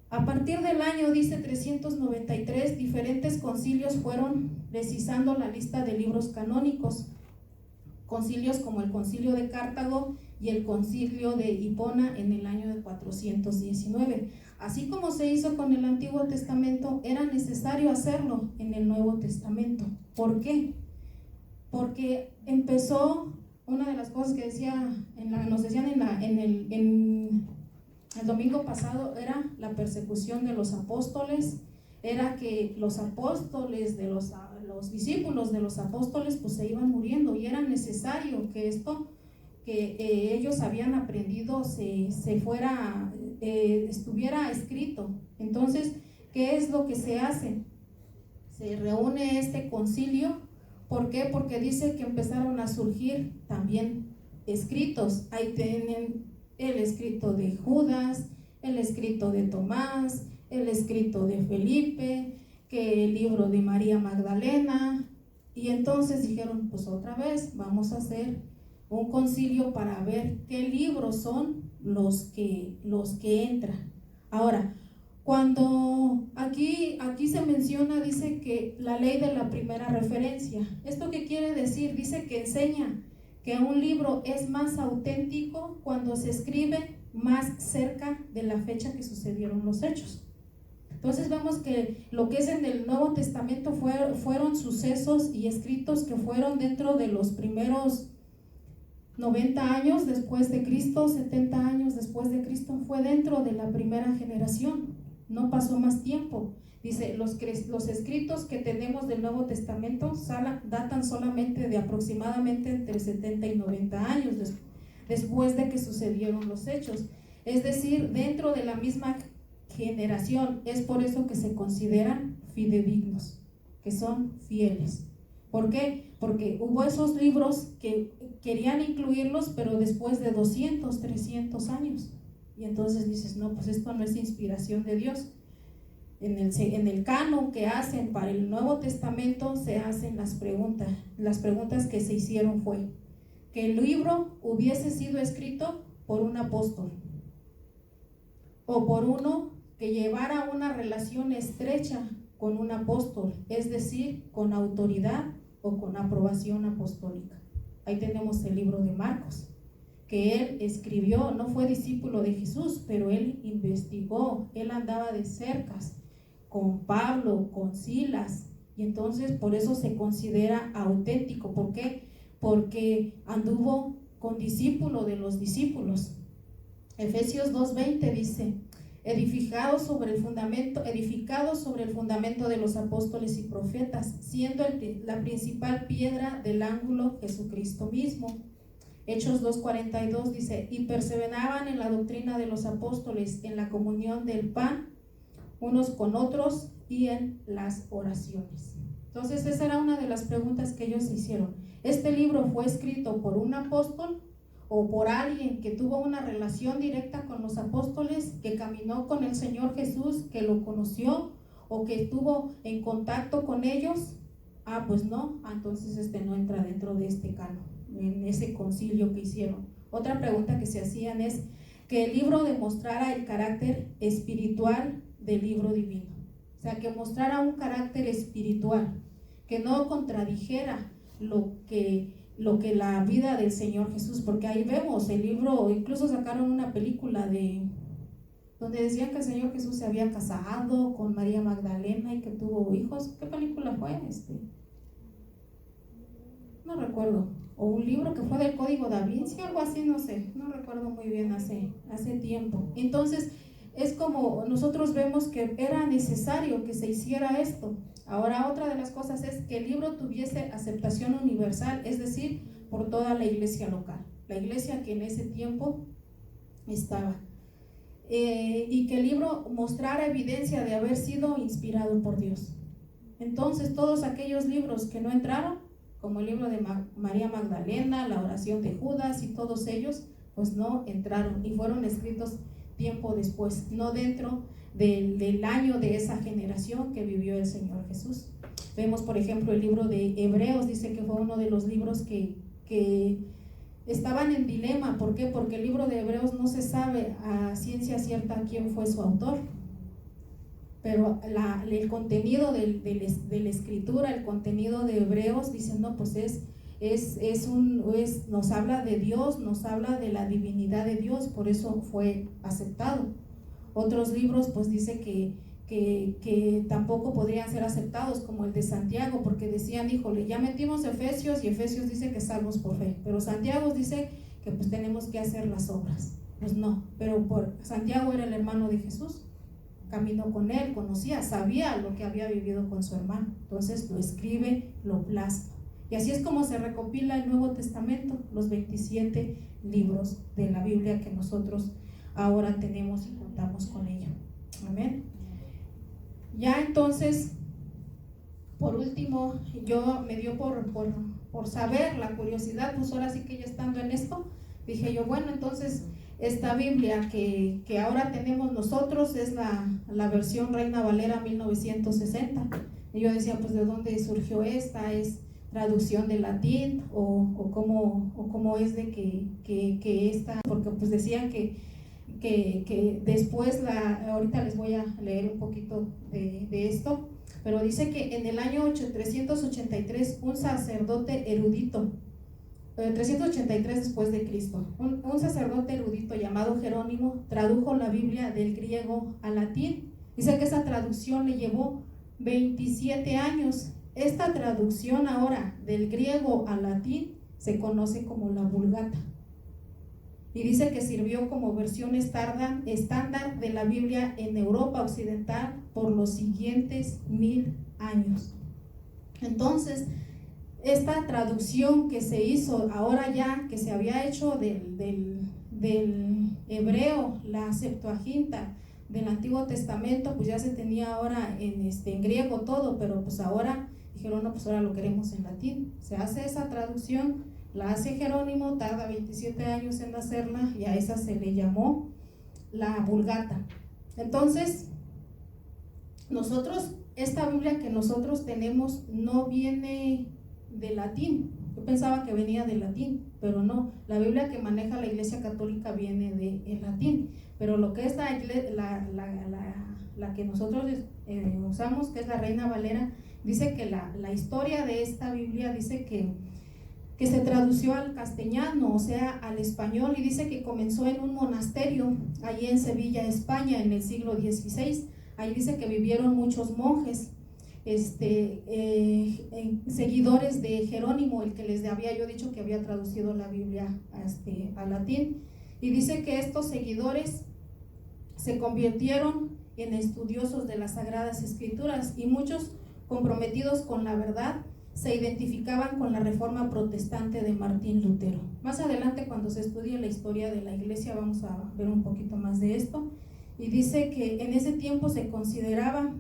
A partir del año, dice 393, diferentes concilios fueron precisando la lista de libros canónicos. Concilios como el Concilio de Cartago y el Concilio de Hipona en el año de 419. Así como se hizo con el Antiguo Testamento, era necesario hacerlo en el Nuevo Testamento. ¿Por qué? Porque empezó, una de las cosas que nos decían el domingo pasado, era la persecución de los apóstoles, era que los apóstoles, los discípulos de los apóstoles, pues se iban muriendo, y era necesario que esto que ellos habían aprendido estuviera escrito. Entonces, ¿qué es lo que se hace? Se reúne este concilio. ¿Por qué? Porque dice que empezaron a surgir también escritos. Ahí tienen el escrito de Judas, el escrito de Tomás, el escrito de Felipe, que el libro de María Magdalena. Y entonces dijeron, pues otra vez vamos a hacer un concilio para ver qué libros son los que entran. Ahora, cuando aquí se menciona, dice que la ley de la primera referencia. ¿Esto qué quiere decir? Dice que enseña que un libro es más auténtico cuando se escribe más cerca de la fecha que sucedieron los hechos. Entonces vemos que lo que es en el Nuevo Testamento fueron sucesos y escritos que fueron dentro de los primeros 90 años después de Cristo, 70 años después de Cristo, fue dentro de la primera generación. No pasó más tiempo. Dice, los escritos que tenemos del Nuevo Testamento datan solamente de aproximadamente entre 70 y 90 años después de que sucedieron los hechos. Es decir, dentro de la misma generación. Es por eso que se consideran fidedignos, que son fieles. ¿Por qué? Porque hubo esos libros que querían incluirlos, pero después de 200, 300 años. Y entonces dices, no, pues esto no es inspiración de Dios. En el canon que hacen para el Nuevo Testamento se hacen las preguntas. Las preguntas que se hicieron fue que el libro hubiese sido escrito por un apóstol o por uno que llevara una relación estrecha con un apóstol, es decir, con autoridad o con aprobación apostólica. Ahí tenemos el libro de Marcos, que él escribió, no fue discípulo de Jesús, pero él investigó, él andaba de cercas con Pablo, con Silas, y entonces por eso se considera auténtico. ¿Por qué? Porque anduvo con discípulo de los discípulos. Efesios 2:20 dice: edificado sobre el fundamento de los apóstoles y profetas, siendo la principal piedra del ángulo Jesucristo mismo. Hechos 2:42 dice: y perseveraban en la doctrina de los apóstoles, en la comunión del pan unos con otros y en las oraciones. Entonces esa era una de las preguntas que ellos hicieron. ¿Este libro fue escrito por un apóstol o por alguien que tuvo una relación directa con los apóstoles, que caminó con el Señor Jesús, que lo conoció o que estuvo en contacto con ellos? Pues no, entonces no entra dentro de este canon, en ese concilio que hicieron. Otra pregunta que se hacían es que el libro demostrara el carácter espiritual del libro divino, o sea, que mostrara un carácter espiritual, que no contradijera lo que la vida del Señor Jesús, porque ahí vemos el libro, incluso sacaron una película donde decían que el Señor Jesús se había casado con María Magdalena y que tuvo hijos. ¿Qué película fue? No recuerdo, o un libro que fue del Código Da Vinci, algo así, no sé, no recuerdo muy bien, hace tiempo. Entonces es como nosotros vemos que era necesario que se hiciera esto. Ahora, otra de las cosas es que el libro tuviese aceptación universal, es decir, por toda la iglesia local, la iglesia que en ese tiempo estaba, y que el libro mostrara evidencia de haber sido inspirado por Dios. Entonces todos aquellos libros que no entraron, como el libro de María Magdalena, la oración de Judas y todos ellos, pues no entraron y fueron escritos tiempo después, no dentro del año de esa generación que vivió el Señor Jesús. Vemos, por ejemplo, el libro de Hebreos, dice que fue uno de los libros que estaban en dilema. ¿Por qué? Porque el libro de Hebreos no se sabe a ciencia cierta quién fue su autor, pero el contenido de la escritura, el contenido de Hebreos, dicen, no, pues nos habla de Dios, nos habla de la divinidad de Dios, por eso fue aceptado. Otros libros pues dice que tampoco podrían ser aceptados, como el de Santiago, porque decían, híjole, ya metimos Efesios y Efesios dice que salvos por fe, pero Santiago dice que pues tenemos que hacer las obras. Pues no, pero Santiago era el hermano de Jesús, caminó con él, conocía, sabía lo que había vivido con su hermano, entonces lo escribe, lo plasma. Y así es como se recopila el Nuevo Testamento, los 27 libros de la Biblia que nosotros ahora tenemos y contamos con ella. Amén. Ya entonces, por último, yo me dio por saber, la curiosidad, pues ahora sí que ya estando en esto, dije yo, bueno, entonces esta Biblia que ahora tenemos nosotros es la versión Reina Valera 1960. Y yo decía, pues ¿de dónde surgió esta? ¿Es traducción de latín o cómo es de que esta? Porque pues decían que después, ahorita les voy a leer un poquito de esto, pero dice que en el año 383 un sacerdote erudito, 383 después de Cristo, un sacerdote erudito llamado Jerónimo tradujo la Biblia del griego al latín. Dice que esa traducción le llevó 27 años. Esta traducción ahora del griego al latín se conoce como la Vulgata. Y dice que sirvió como versión estándar de la Biblia en Europa Occidental por los siguientes 1000 años. Entonces, esta traducción que se hizo ahora ya, que se había hecho del hebreo, la Septuaginta del Antiguo Testamento, pues ya se tenía ahora en griego todo, pero pues ahora dijeron, no, pues ahora lo queremos en latín. Se hace esa traducción, la hace Jerónimo, tarda 27 años en hacerla y a esa se le llamó la Vulgata. Entonces, esta Biblia que nosotros tenemos no viene de latín, Yo pensaba que venía del latín, pero no. La Biblia que maneja la Iglesia Católica viene del latín, pero lo que es la que nosotros usamos, que es la Reina Valera, dice que la historia de esta Biblia dice que se tradució al castellano, o sea, al español, y dice que comenzó en un monasterio allí en Sevilla, España, en el siglo XVI. Ahí dice que vivieron muchos monjes, seguidores de Jerónimo, el que les había yo dicho que había traducido la Biblia al latín. Y dice que estos seguidores se convirtieron en estudiosos de las Sagradas Escrituras, y muchos, comprometidos con la verdad, se identificaban con la reforma protestante de Martín Lutero. Más adelante, cuando se estudie la historia de la iglesia, vamos a ver un poquito más de esto. Y dice que en ese tiempo se consideraba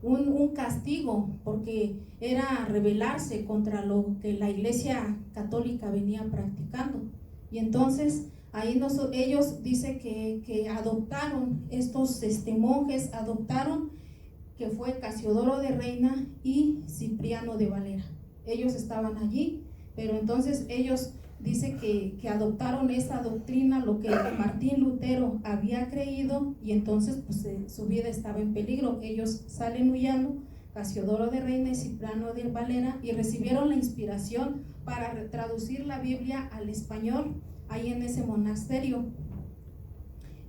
un castigo, porque era rebelarse contra lo que la Iglesia Católica venía practicando. Y entonces ahí ellos dice que adoptaron, estos monjes adoptaron, que fue Casiodoro de Reina y Cipriano de Valera. Ellos estaban allí, pero entonces ellos dice que adoptaron esa doctrina, lo que Martín Lutero había creído, y entonces pues su vida estaba en peligro. Ellos salen huyendo, Casiodoro de Reina y Cipriano de Valera, y recibieron la inspiración para traducir la Biblia al español ahí en ese monasterio.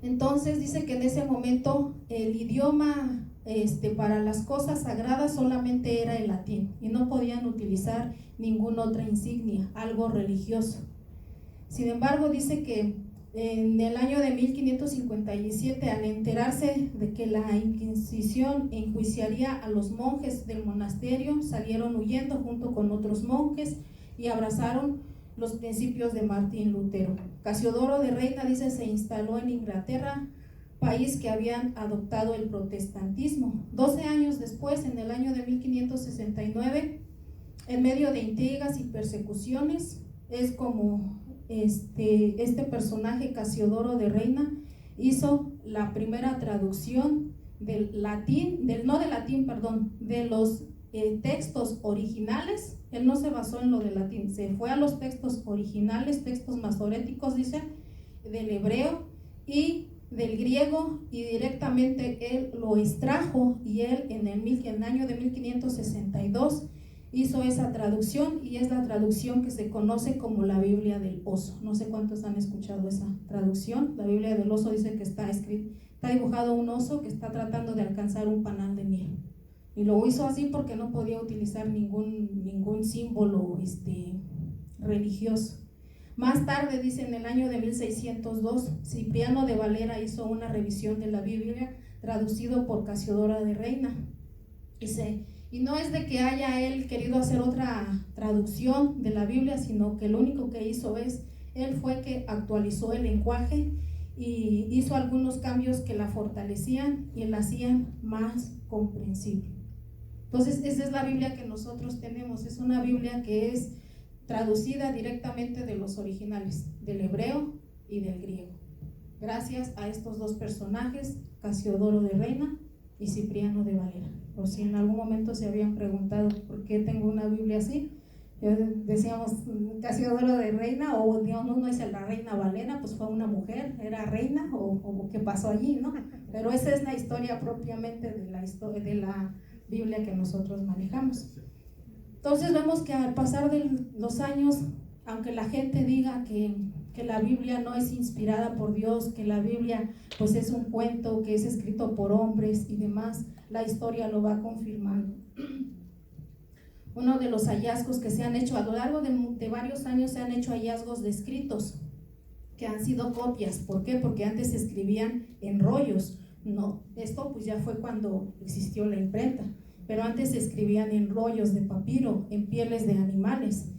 Entonces dice que en ese momento el idioma para las cosas sagradas solamente era el latín, y no podían utilizar ninguna otra insignia, algo religioso. Sin embargo, dice que en el año de 1557, al enterarse de que la Inquisición enjuiciaría a los monjes del monasterio, salieron huyendo junto con otros monjes y abrazaron los principios de Martín Lutero. Casiodoro de Reina, dice, se instaló en Inglaterra, país que habían adoptado el protestantismo. 12 años después, en el año de 1569, en medio de intrigas y persecuciones, es como este personaje Casiodoro de Reina hizo la primera traducción del latín, de los textos originales. Él no se basó en lo del latín, se fue a los textos originales, textos masoréticos, dice, del hebreo y del griego, y directamente él lo extrajo, y él en el año de 1562 hizo esa traducción, y es la traducción que se conoce como la Biblia del Oso. No sé cuántos han escuchado esa traducción. La Biblia del Oso dice que está dibujado un oso que está tratando de alcanzar un panal de miel, y lo hizo así porque no podía utilizar ningún símbolo religioso. Más tarde, dice, en el año de 1602, Cipriano de Valera hizo una revisión de la Biblia, traducido por Casiodoro de Reina. Dice, y no es de que haya él querido hacer otra traducción de la Biblia, sino que lo único que hizo él fue que actualizó el lenguaje y hizo algunos cambios que la fortalecían y la hacían más comprensible. Entonces, esa es la Biblia que nosotros tenemos. Es una Biblia que es traducida directamente de los originales, del hebreo y del griego, gracias a estos dos personajes, Casiodoro de Reina y Cipriano de Valera. O si en algún momento se habían preguntado por qué tengo una Biblia así, decíamos Casiodoro de Reina, o Dios, no es la Reina Valera, pues fue una mujer, era reina, o qué pasó allí, ¿no? Pero esa es la historia propiamente de la Biblia que nosotros manejamos. Entonces vemos que al pasar de los años, aunque la gente diga que la Biblia no es inspirada por Dios, que la Biblia pues es un cuento que es escrito por hombres y demás, la historia lo va confirmando. Uno de los hallazgos que se han hecho a lo largo de varios años, se han hecho hallazgos de escritos que han sido copias. ¿Por qué? Porque antes se escribían en rollos. No, esto pues ya fue cuando existió la imprenta, pero antes se escribían en rollos de papiro, en pieles de animales.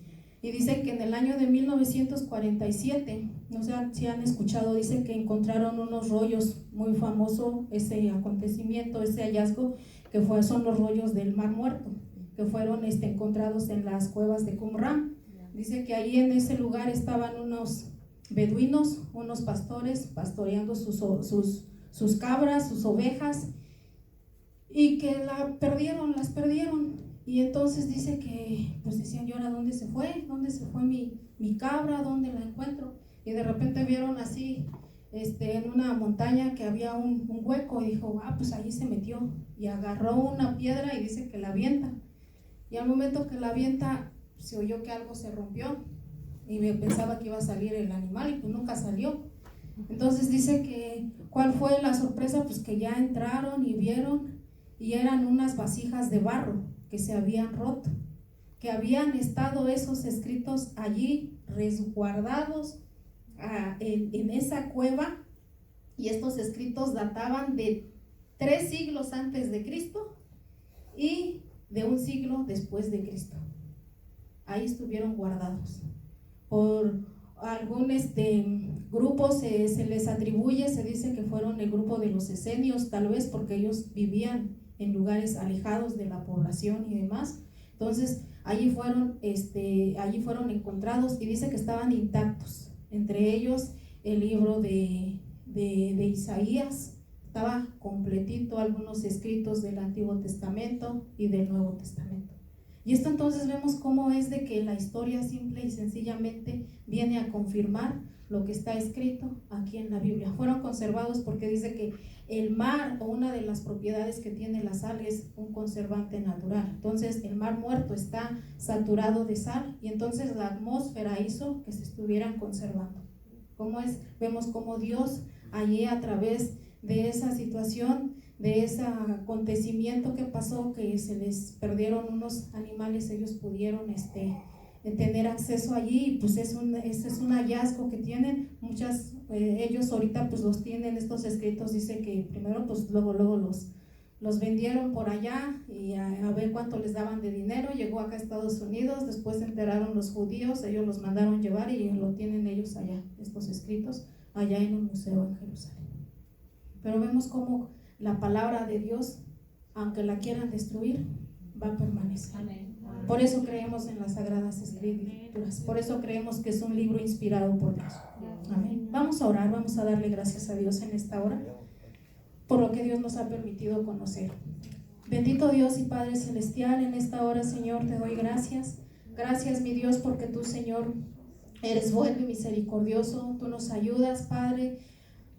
Y dicen que en el año de 1947, no sé si han escuchado, dicen que encontraron unos rollos, muy famoso ese acontecimiento, ese hallazgo, que son los rollos del Mar Muerto, que fueron encontrados en las cuevas de Qumran. Dice que ahí en ese lugar estaban unos beduinos, unos pastores, pastoreando sus cabras, sus ovejas, y que las perdieron, Y entonces dice que, pues decían, ¿y ahora dónde se fue? ¿Dónde se fue mi cabra? ¿Dónde la encuentro? Y de repente vieron así, en una montaña que había un hueco, y dijo, pues allí se metió, y agarró una piedra y dice que la avienta. Y al momento que la avienta, se oyó que algo se rompió, y pensaba que iba a salir el animal, y pues nunca salió. Entonces dice que, ¿cuál fue la sorpresa? Pues que ya entraron y vieron, y eran unas vasijas de barro que se habían roto, que habían estado esos escritos allí resguardados en esa cueva, y estos escritos databan de 3 siglos antes de Cristo y de 1 siglo después de Cristo. Ahí estuvieron guardados. Por algún grupo se les atribuye, se dice que fueron el grupo de los esenios, tal vez porque ellos vivían en lugares alejados de la población y demás. Entonces allí fueron encontrados, y dice que estaban intactos, entre ellos el libro de Isaías estaba completito, algunos escritos del Antiguo Testamento y del Nuevo Testamento. Y esto entonces vemos cómo es de que la historia simple y sencillamente viene a confirmar lo que está escrito aquí en la Biblia. Fueron conservados porque dice que el mar, o una de las propiedades que tiene la sal, es un conservante natural. Entonces el mar muerto está saturado de sal, y entonces la atmósfera hizo que se estuvieran conservando. Vemos cómo Dios allí, a través de esa situación, de ese acontecimiento que pasó, que se les perdieron unos animales, ellos pudieron tener acceso allí, y pues ese es un hallazgo que tienen ellos ahorita pues los tienen estos escritos. Dice que primero pues luego los vendieron por allá, y a ver cuánto les daban de dinero. Llegó acá a Estados Unidos, después se enteraron los judíos, ellos los mandaron llevar, y lo tienen ellos allá, estos escritos, allá en un museo en Jerusalén. Pero vemos cómo la palabra de Dios, aunque la quieran destruir, va a permanecer. Amén. Por eso creemos en las Sagradas Escrituras, por eso creemos que es un libro inspirado por Dios. Amén. Vamos a orar, vamos a darle gracias a Dios en esta hora por lo que Dios nos ha permitido conocer. Bendito Dios y Padre Celestial, en esta hora, Señor, te doy gracias. Gracias, mi Dios, porque tú, Señor, eres bueno y misericordioso. Tú nos ayudas, Padre.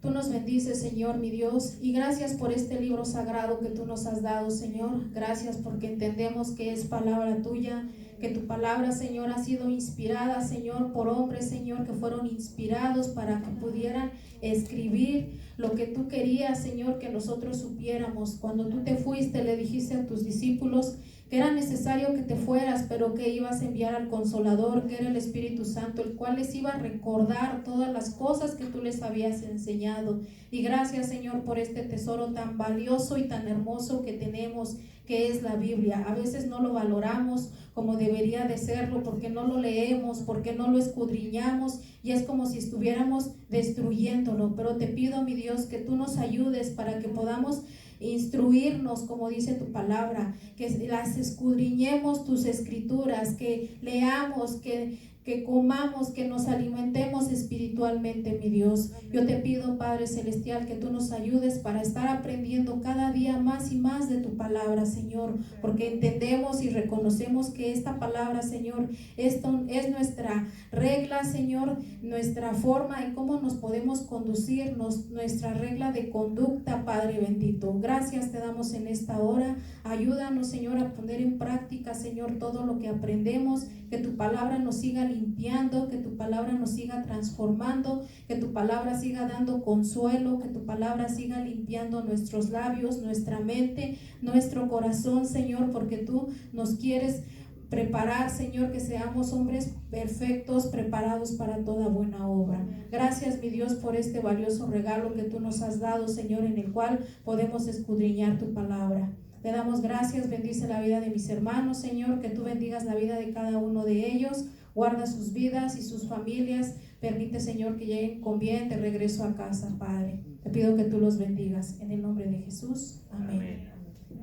Tú nos bendices, Señor, mi Dios, y gracias por este libro sagrado que tú nos has dado, Señor. Gracias porque entendemos que es palabra tuya, que tu palabra, Señor, ha sido inspirada, Señor, por hombres, Señor, que fueron inspirados para que pudieran escribir lo que tú querías, Señor, que nosotros supiéramos. Cuando tú te fuiste, le dijiste a tus discípulos que era necesario que te fueras, pero que ibas a enviar al Consolador, que era el Espíritu Santo, el cual les iba a recordar todas las cosas que tú les habías enseñado. Y gracias, Señor, por este tesoro tan valioso y tan hermoso que tenemos, que es la Biblia. A veces no lo valoramos como debería de serlo, porque no lo leemos, porque no lo escudriñamos, y es como si estuviéramos destruyéndolo. Pero te pido, mi Dios, que tú nos ayudes para que podamos instruirnos, como dice tu palabra, que las escudriñemos tus escrituras, que leamos, que comamos, que nos alimentemos espiritualmente, mi Dios. Yo te pido, Padre Celestial, que tú nos ayudes para estar aprendiendo cada día más y más de tu palabra, Señor, porque entendemos y reconocemos que esta palabra, Señor, esto es nuestra regla, Señor, nuestra forma en cómo nos podemos conducirnos, nuestra regla de conducta, Padre bendito. Gracias te damos en esta hora. Ayúdanos, Señor, a poner en práctica, Señor, todo lo que aprendemos, que tu palabra nos siga limpiando, que tu palabra nos siga transformando, que tu palabra siga dando consuelo, que tu palabra siga limpiando nuestros labios, nuestra mente, nuestro corazón, Señor, porque tú nos quieres preparar, Señor, que seamos hombres perfectos, preparados para toda buena obra. Gracias, mi Dios, por este valioso regalo que tú nos has dado, Señor, en el cual podemos escudriñar tu palabra. Te damos gracias, bendice la vida de mis hermanos, Señor, que tú bendigas la vida de cada uno de ellos, guarda sus vidas y sus familias, permite, Señor, que lleguen con bien de regreso a casa, Padre. Te pido que tú los bendigas, en el nombre de Jesús, amén.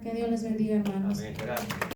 Que Dios les bendiga, hermanos. Amén.